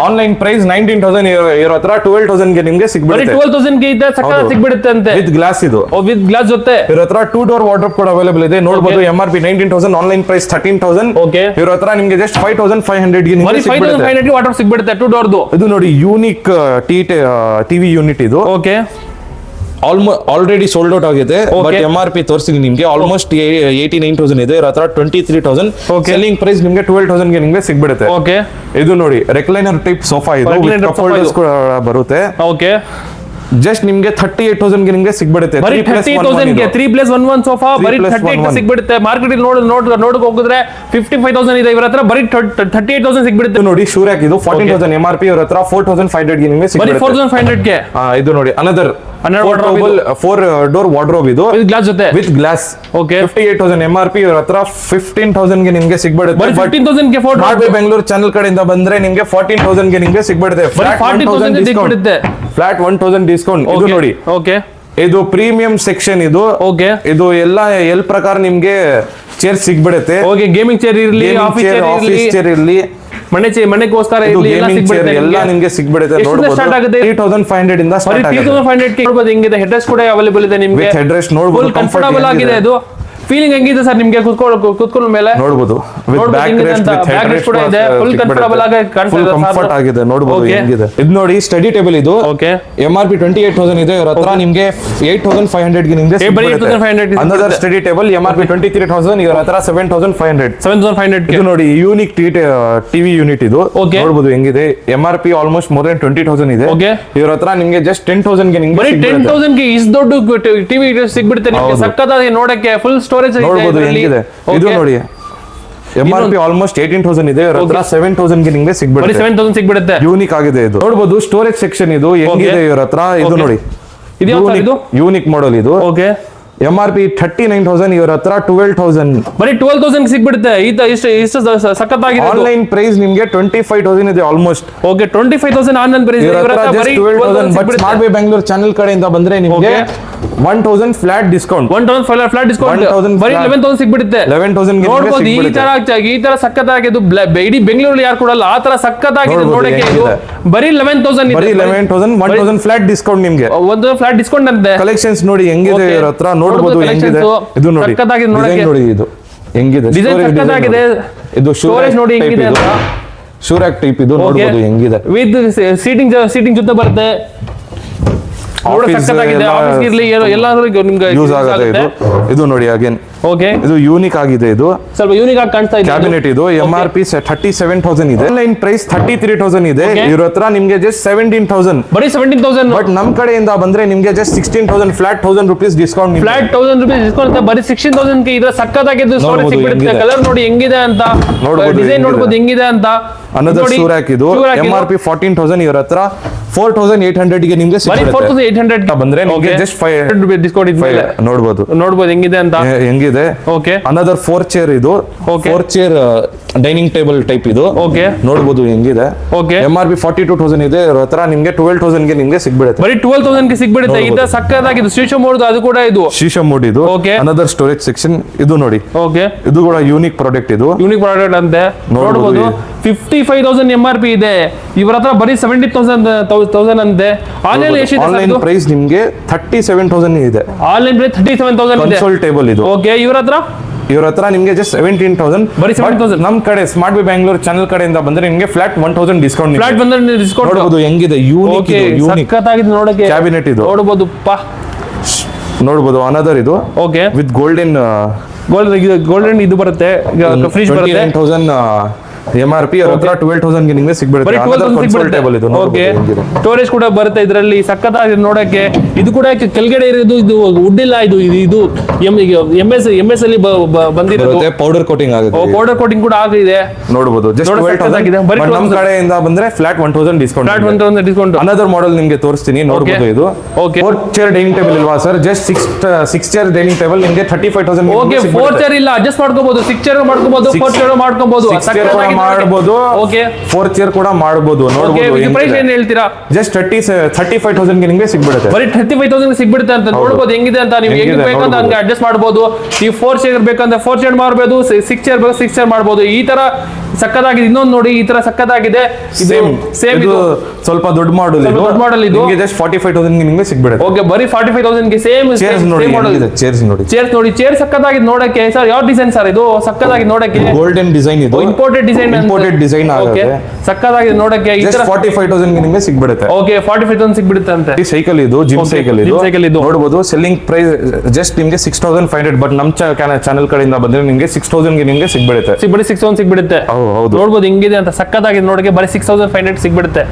Online price 19,000. ಇರೋ ಹತ್ರ 12,000 ಗೆ ನಿಮ್ಗೆ ಸಿಗ್ಬಿಡುತ್ತೆ. 12,000 ಗೆ ಇದೆ. ಸಕ್ಕತ್ತಾಗಿ ಸಿಗ್ಬಿಡುತ್ತೆ ಅಂತೆ. With glass. ಇದು ವಿತ್ ಗ್ಲಾಸ್ ಜೊತೆ ಇರೋ ಹತ್ರ 2 ಡೋರ್ ವಾರ್ಡ್ರೋಬ್ ಕೂಡ ಅವೈಲೇಬಲ್ ಇದೆ. ನೋಡಬಹುದು MRP 19,000, ಆನ್ಲೈನ್ ಪ್ರೈಸ್ 13,000. ಇರೋ ಹತ್ರ ನಿಮ್ಗೆ ಜಸ್ಟ್ 5,500 ಗೆ ನಿಮ್ಗೆ ಸಿಗ್ಬಿಡುತ್ತೆ. 5,500 ವಾರ್ಡ್ರೋಬ್ ಸಿಗ್ಬಿಡುತ್ತೆ 2 ಡೋರ್ದು. ಇದು ನೋಡಿ ಯೂನಿಕ್ ಟಿವಿ ಯೂನಿಟ್. ಇದು ಆಲ್ರೆಡಿ ಸೋಲ್ಡ್ ಔಟ್ ಆಗಿದೆ. ಬಟ್ MRP ತೋರಿಸ್ತೀನಿ ನಿಮ್ಗೆ. ಆಲ್ಮೋಸ್ಟ್ 89,000 ಇದೆ. ಇವ್ರ ಹತ್ರ 23,000. ಸೆಲ್ಲಿಂಗ್ ಪ್ರೈಸ್ ನಿಮ್ಗೆ 12,000 ಗೆ ನಿಮ್ಗೆ ಸಿಗ್ಬಿಡುತ್ತೆ. ಇದು ನೋಡಿ ರೆಕ್ಲೈನರ್ ಟೈಪ್ ಸೋಫಾ. ಇದು ಬರುತ್ತೆ. ಜಸ್ಟ್ ನಿಮ್ಗೆ 38,000 ಗೆ ನಿಮ್ಗೆ ಸಿಗ್ಬಿಡುತ್ತೆ. 30,000 ಗೆ 3+1 ಸೋಫಾ ಬರೀ 38 ಸಿಗ್ಬಿಡುತ್ತೆ. ಮಾರ್ಕೆಟ್ ನೋಡಕ್ ಹೋಗಿದ್ರೆ 55,000 ಇದೆ. ಇವರ ಹತ್ರ ಬರೀ 38,000 ಸಿಗ್ಬಿಡುತ್ತೆ. ನೋಡಿ ಶೂರ್ಯಾಕ್. ಇದು 14,000 MRP. ಇವರ ಹತ್ರ 4,500 ಗೆ ನಿಮ್ಗೆ ಸಿಗ್ಬಿಡುತ್ತೆ. 4,500 ಗೆ. ಇದು ನೋಡಿ ಅನದರ್ 4 ಡೋರ್ ವಾರ್ಡ್ರೋಬ್. ಇದು ಗ್ಲಾಸ್ ಜೊತೆ ವಿತ್ ಗ್ಲಾಸ್. 58,000 MRP. ಇವರ ಹತ್ರ 15,000 ಗೆ ನಿಮ್ಗೆ ಸಿಗ್ಬಿಡುತ್ತೆ. 15,000 ಗೆ ಬೆಂಗಳೂರು ಚಾನಲ್ ಕಡೆಯಿಂದ ಬಂದ್ರೆ ನಿಮ್ಗೆ 14,000 ಗೆ ನಿಮ್ಗೆ ಸಿಗ್ಬಿಡುತ್ತೆ. Flat 1,000 discount. ಇದು ನೋಡಿ ಇದು ಪ್ರೀಮಿಯಂ ಸೆಕ್ಷನ್. ಇದು ಎಲ್ಲ ಪ್ರಕಾರ ನಿಮ್ಗೆ ಚೇರ್ ಸಿಗ್ಬಿಡುತ್ತೆ. ಗೇಮಿಂಗ್ ಚೇರ್ ಇರಲಿ, ಆಫೀಸ್ ಚೇರ್ ಇರಲಿ, ಮನೆಗೋಸ್ಕರ ಎಲ್ಲ ನಿಮ್ಗೆ ಸಿಗ್ಬಿಡುತ್ತೆ. 3,500 ಇಂದ ಸ್ಟಾರ್ಟ್ ಆಗುತ್ತೆ. 3,500 ಗೆ ನೋಡಬಹುದು ಹೆಂಗಿದೆ. ಹೆಡ್ ರೆಸ್ಟ್ ಕೂಡ ಅವೈಲೇಬಲ್ ಇದೆ ನಿಮ್ಗೆ. ಹೆಡ್ ರೆಸ್ಟ್ ನೋಡಬಹುದು. ಕಂಫರ್ಟಬಲ್ ಆಗಿದೆ. ಇದು ಫೀಲಿಂಗ್ ಹೆಂಗಿದೆ ಸರ್ ನಿಮ್ಗೆ ಕೂತ್ಕೊಳ್ಳೋ ಮೇಲೆ? ನೋಡಬಹುದು. ಬ್ಯಾಕ್ ರೆಸ್ಟ್ ಕೂಡ ಇದೆ. ಫುಲ್ ಕಂಫರ್ಟಬಲ್ ಆಗಿ ಕಂಫರ್ಟ್ ಆಗಿದೆ. ನೋಡಬಹುದು ಹೆಂಗಿದೆ. ಇದು ನೋಡಿ ಸ್ಟಡಿ ಟೇಬಲ್. ಇದು MRP 28,000 ಇದೆ. ಇವರ ಹತ್ರ ನಿಮ್ಗೆ 8,500 ಗೆ ನಿಮ್ಗೆ ಸಿಗ್ಬಿಡುತ್ತೆ. Another study table MRP 23,000. ಇವರ ಹತ್ರ 7,500. ಇದು ನೋಡಿ ಯೂನಿಕ್ ಟಿವಿ ಯೂನಿಟ್. ಇದು ನೋಡಬಹುದು ಹೆಂಗಿದೆ. MRP ಆಲ್ಮೋಸ್ಟ್ ಮೋರ್ ದನ್ 20,000 ಇದೆ. ಇವರ ಹತ್ರ ನಿಮ್ಗೆ ಜಸ್ಟ್ 10,000 ಗೆ ನಿಮ್ಗೆ 10,000 ಗೆ ಇಷ್ಟು ದೊಡ್ಡ ಟಿವಿ ಸಿಗ್ಬಿಡುತ್ತೆ ನಿಮ್ಗೆ. ಸಕ್ಕತ್ತಾಗಿ ನೋಡಕ್ಕೆ ಫುಲ್ ಸ್ಟೋರೇಜ್ ನೋಡಬಹುದು ಹೆಂಗಿದೆ. ಇದು ನೋಡಿ MRP ಆಲ್ಮೋಸ್ಟ್ 18,000 ಇದೆ. ಇವರ ಹತ್ರ 7,000 ಗೆ ನಿಮ್ಗೆ ಸಿಗ್ಬಿಡುತ್ತೆ. 7,000 ಸಿಗ್ಬಿಡುತ್ತೆ. ಯೂನಿಕ್ ಆಗಿದೆ. ಇದು ನೋಡಬಹುದು ಸ್ಟೋರೇಜ್ ಸೆಕ್ಷನ್. ಇದು ಹೆಂಗಿದೆ ಇವರ ಹತ್ರ. ಇದು ನೋಡಿ ಯೂನಿಕ್ ಮಾಡೆಲ್. ಇದು MRP 39,000, ಇವ್ರ ಹತ್ರ 12,000. ಬರೀ 12,000 ಸಿಗ್ಬಿಡುತ್ತೆ. ಇಷ್ಟು ಸಖತ್ತಾಗಿದೆ. ಆನ್ಲೈನ್ ಪ್ರೈಸ್ ನಿಮ್ಗೆ 25,000 ಇದೆ ಆಲ್ಮೋಸ್ಟ್. Okay, 25,000 online price. ಇವ್ರ ಹತ್ರ just 12,000. But smart buy Bangalore channel ಕಡೆಯಿಂದ ಬಂದ್ರೆ ನಿಮ್ಗೆ 1,000 ಫ್ಲಾಟ್ ಡಿಸ್ಕೌಂಟ್. 1,000 flat discount. ಬರೀ 11,000 ಸಿಗ್ಬಿಡುತ್ತೆ. 11,000 ನೋಡ್ಬೋದು ಈ ತರ ಸಖತ್ತಾಗಿದ್ದು ಇಡೀ ಬೆಂಗಳೂರಲ್ಲಿ ಯಾರು ಕೊಡಲ್ಲ ಆ ತರ ಸಖತ್ತಾಗಿದೆ ನೋಡಕ್ಕೆ. ಇದು ಬರೀ 11,000 ಬರೀ 11,000, 1,000 ಫ್ಲಾಟ್ ಡಿಸ್ಕೌಂಟ್ ನಿಮ್ಗೆ. ಒಂದು ಫ್ಲಾಟ್ ಡಿಸ್ಕೌಂಟ್ ಅಂತೆ. ಕಲೆಕ್ಷನ್ಸ್ ನೋಡಿ ಹೆಂಗಿದೆ ಇವ್ರ ಹತ್ರ, ನೋಡ್ಬೋದು ಹೆಂಗಿದೆ. ಇದು ನೋಡಿ ಡಿಸೈನ್ ನೋಡಿ, ಇದು ಹೆಂಗಿದೆ ಡಿಸೈನ್ ಸಖತ್ತಾಗಿದೆ. ಇದು ಸ್ಟೋರೇಜ್ ನೋಡಿ ಹೆಂಗಿದೆ ಅಂತ. ಶೂರಾಕ್ ಟೈಪ್ ಇದು ನೋಡ್ಬೋದು ಹೆಂಗಿದೆ. ವಿತ್ ಸೀಟಿಂಗ್ ಜೊತೆ ಬರುತ್ತೆ. ಆಫೀಸ್ ಇರ್ಲಿ ಎಲ್ಲಾದ್ರೂ ನಿಮ್ಗೆ ಯೂಸ್ ಆಗುತ್ತೆ ಇದು. ಇದು ನೋಡಿ ಅಗೇನ್ ಓಕೆ, ಇದು ಯೂನಿಕ್ ಆಗಿದೆ. ಇದು ಸ್ವಲ್ಪ ಯೂನಿಕ್ ಆಗಿ ಕಾಣಿಸ್ತಾ ಇದೆ. ಕ್ಯಾಬಿನೆಟ್ ಇದು MRP 37,000 ಇದೆ. ಆನ್ಲೈನ್ ಪ್ರೈಸ್ 33,000 ಇದೆ. ಇವ್ರ ಹತ್ರ ನಿಮ್ಗೆ ಜಸ್ಟ್ 17,000. ಬರೀ 17,000. ಬಟ್ ನಮ್ ಕಡೆಯಿಂದ ಬಂದ್ರೆ ನಿಮ್ಗೆ just 16,000 flat 1,000 rupees discount. Flat 1,000 rupees discount. ಬರೀ 16,000 ಗೆ ಇದ್ರ ಸಕ್ಕತ್ತಾಗಿದ್ದು ಸ್ಟೋರೇಜ್ ಸಿಗ್ಬಿಡುತ್ತೆ. ಕಲರ್ ನೋಡಿ ಹೆಂಗಿದೆ ಅಂತ, ಡಿಸೈನ್ ನೋಡ್ಬೋದು ಹೆಂಗಿದೆ ಅಂತ. ಅನದರ್ ಶೂರಾಕ್ ಇದು MRP 14,000. ಇವ್ರ ಹತ್ರ 4,800 ಗೆ ನಿಮ್ಗೆ ಸಿಗುತ್ತೆ. 4,800 ಬಂದ್ರೆ ನಿಮ್ಗೆ ಜಸ್ಟ್ 500 rupees ಡಿಸ್ಕೌಂಟ್ ಇದೆ. ನೋಡ್ಬೋದು ಹೆಂಗಿದೆ ಅಂತ. ಹೆಂಗಿದೆ. ಓಕೆ, ಅನದರ್ 4 ಚೇರ್ ಇದು. 4 ಚೇರ್ ಡೈನಿಂಗ್ ಟೇಬಲ್ ಟೈಪ್ ಇದು. ಓಕೆ, ನೋಡ್ಬೋದು ಹೆಂಗಿದೆ. ಓಕೆ, MRP 42,000 ಇದೆ. ಇವ್ರ ಹತ್ರ ನಿಮ್ಗೆ 12,000 ಗೆ ನಿಮ್ಗೆ ಸಿಗ್ಬಿಡುತ್ತೆ. ಬರೀ 12,000 ಗೆ ಸಿಗ್ಬಿಡುತ್ತೆ. ಇದು ಸಕ್ಕತ್ತಾಗಿದ್ದು ಶೀಶೋ ಮೋಡ್ ಅದು ಕೂಡ ಇದು ಶೀಶೋ ಮೋಡ್ ಇದು. ಓಕೆ, ಅನದರ್ ಸ್ಟೋರೇಜ್ ಸೆಕ್ಷನ್ ಇದು ನೋಡಿ. ಓಕೆ, ಇದು ಕೂಡ ಯೂನಿಕ್ ಪ್ರಾಡಕ್ಟ್. ಇದು ಯೂನಿಕ್ ಪ್ರಾಡಕ್ಟ್ ಅಂತೆ. ನೋಡ್ಬೋದು 55,000 MRP ಇದೆ. ಇವ್ರ ಹತ್ರ ಬರೀ 70,000 ಅಂತೆ. ಆನ್ಲೈನ್ ಎಷ್ಟು ಇದೆ? ಆನ್ಲೈನ್ ಪ್ರೈಸ್ ನಿಮ್ಗೆ 37,000 ಇದೆ. ಆನ್ಲೈನ್ ಪ್ರೈಸ್ 37,000 ಇದೆ. ಕನ್ಸೋಲ್ ಟೇಬಲ್ ಇದು. ಓಕೆ, ಇವ್ರ ಹತ್ರ ನಿಮ್ಗೆ ಜಸ್ಟ್ 17,000. ಬರೀ 17,000. ನಮ್ ಕಡೆ ಸ್ಮಾರ್ಟ್ ಬೈ ಬ್ಯಾಂಗ್ಳೂರ್ ಚಾನೆಲ್ ಕಡೆಯಿಂದ ಬಂದ್ರೆ ನಿಮ್ಗೆ ಫ್ಲಾಟ್ 1,000 ಡಿಸ್ಕೌಂಟ್. ಫ್ಲಾಟ್ ಬಂದ್ರೆ ಡಿಸ್ಕೌಂಟ್. ನೋಡಬಹುದು ಹೆಂಗಿದೆ. ಯೂನಿಕ್ ಸಕ್ಕತ್ತಾಗಿದೆ ನೋಡಕ್ಕೆ. ಕ್ಯಾಬಿನೆಟ್ ಇದು ನೋಡಬಹುದು. ನೋಡಬಹುದು. ಅನದರ್ ಇದು ಓಕೆ, ವಿತ್ ಗೋಲ್ಡನ್ ಇದು ಬರುತ್ತೆ. ಫ್ರಿಜ್ ಬರುತ್ತೆ. 29,000 MRP. ಅವ್ರ ಹತ್ರ 12,000 ಗೆ ನಿಮ್ಗೆ ಸಿಗ್ಬಿಡುತ್ತೆ. ಕನ್ಸೋಲ್ ಟೇಬಲ್ ಇದು. ಓಕೆ, ಸ್ಟೋರೇಜ್ ಕೂಡ ಬರುತ್ತೆ ಇದರಲ್ಲಿ. ಸಕ್ಕತ್ತಾಗಿದೆ ನೋಡಕ್ಕೆ. ಇದು ಕೂಡ ಕೆಳಗಡೆ ಇರೋದು ಇದು ವುಡ್ ಇಲ್ಲ. ಇದು MS ಅಲ್ಲಿ ಬಂದಿರೋದು. ಪೌಡರ್ ಕೋಟಿಂಗ್ ಆಗುತ್ತೆ. ಪೌಡರ್ ಕೋಟಿಂಗ್ ಕೂಡ ಆಗಿದೆ. ನೋಡಬಹುದು. ಜಸ್ಟ್ 12,000. ನಮ್ ಕಡೆಯಿಂದ ಬಂದ್ರೆ flat 1,000 discount. Flat 1,000 discount. Another model ನಿಮ್ಗೆ ತೋರಿಸ್ತೀನಿ. ನೋಡಬಹುದು ಇದು. ಓಕೆ, 4 ಚೇರ್ ಡೈನಿಂಗ್ ಟೇಬಲ್ ಇಲ್ವಾ sir? Just 6 chair dining table ನಿಮ್ಗೆ 35,000. ಓಕೆ, 4 ಚೇರ್ ಇಲ್ಲ, ಅಡ್ಜಸ್ಟ್ ಮಾಡ್ಕೋಬಹುದು. 6 ಚೇರ್ ಮಾಡ್ಕೋಬಹುದು, 4 ಚೇರ್ ಮಾಡ್ಕೋಬಹುದು. ಮಾಡಬಹುದು. ಓಕೆ, 4 ಚೇರ್ ಕೂಡ ಮಾಡಬಹುದು. ನೋಡಬಹುದು. ಪ್ರೈಸ್ ಏನು ಹೇಳ್ತೀರಾ? ಜಸ್ಟ್ 35,000 ಗೆ ನಿಮಗೆ ಸಿಗ್ಬಿಡುತ್ತೆ. ಬರೀ 35,000 ಗೆ ಸಿಗ್ಬಿಡುತ್ತೆ ಅಂತ. ನೋಡಬಹುದು ಹೆಂಗಿದೆ ಅಂತ. ನೀವು ಹೆಂಗ್ ಬೇಕಂತ ಹಂಗೆ ಅಡ್ಜಸ್ಟ್ ಮಾಡಬಹುದು. ನೀವು 4 ಚೇರ್ ಬೇಕಂದ್ರೆ 4 ಚೇರ್ ಮಾಡಬಹುದು. 6 ಚೇರ್ ಬೇಕು 6 ಚೇರ್ ಮಾಡಬಹುದು. ಈ ತರ ಸಕ್ಕತ್ತಾಗಿದೆ. ಇನ್ನೊಂದು ನೋಡಿ, ಈ ತರ ಸಕ್ಕತ್ತಾಗಿದೆ. ಸೇಮ್ ಇದು ಸ್ವಲ್ಪ ದೊಡ್ಡ ಮಾಡೆಲ್ ಇದು. ನಿಮಗೆ ಜಸ್ಟ್ 45,000 ಗೆ ನಿಮಗೆ ಸಿಗ್ಬಿಡುತ್ತೆ. ಓಕೆ, ಬರೀ 45,000 ಗೆ ಸೇಮ್ ಮಾಡೆಲ್. ಚೇರ್ಸ್ ನೋಡಿ ಸಕ್ಕತ್ತಾಗಿದೆ ನೋಡಕ್ಕೆ. ಸರ್ ಯಾವ ಡಿಸೈನ್ ಸರ್ ಇದು? ಸಕ್ಕತ್ತಾಗಿದೆ ನೋಡಕ್ಕೆ. ಗೋಲ್ಡನ್ ಡಿಸೈನ್ ಇದು. ಇಂಪೋರ್ಟೆಡ್ ಡಿಸೈನ್ ಆಗುತ್ತೆ. ಸಕ್ಕತ್ತಾಗಿದೆ ನೋಡಕ್ಕೆ. ಈ ತರ 45,000 ಗೆ ನಿಮಗೆ ಸಿಗ್ಬಿಡುತ್ತೆ. ಓಕೆ, 45,000 ಸಿಗ್ಬಿಡುತ್ತೆ ಅಂತ. ಈ ಸೈಕಲ್ ಇದು ಜಿಮ್ ಸೈಕಲ್ ಇದು. ನೋಡಬಹುದು. ಸೆಲ್ಲಿಂಗ್ ಪ್ರೈಸ್ ಜಸ್ಟ್ ನಿಮಗೆ 6,500. ಬಟ್ ನಮ್ ಚಾನೆಲ್ ಕಡೆಯಿಂದ ಬಂದ್ರೆ ನಿಮಗೆ 6,000 ಗೆ ನಿಮಗೆ ಸಿಗ್ಬಿಡುತ್ತೆ. ಬರೀ 6,000 ಸಿಗ್ಬಿಡುತ್ತೆ. ಹೌದು. ನೋಡಬಹುದು ಹೆಂಗಿದೆ ಅಂತ. ಸಕ್ಕತ್ತಾಗಿದೆ ನೋಡಕ್ಕೆ. ಬರೀ 6,500 ಸಿಗ್ಬಿಡುತ್ತೆ.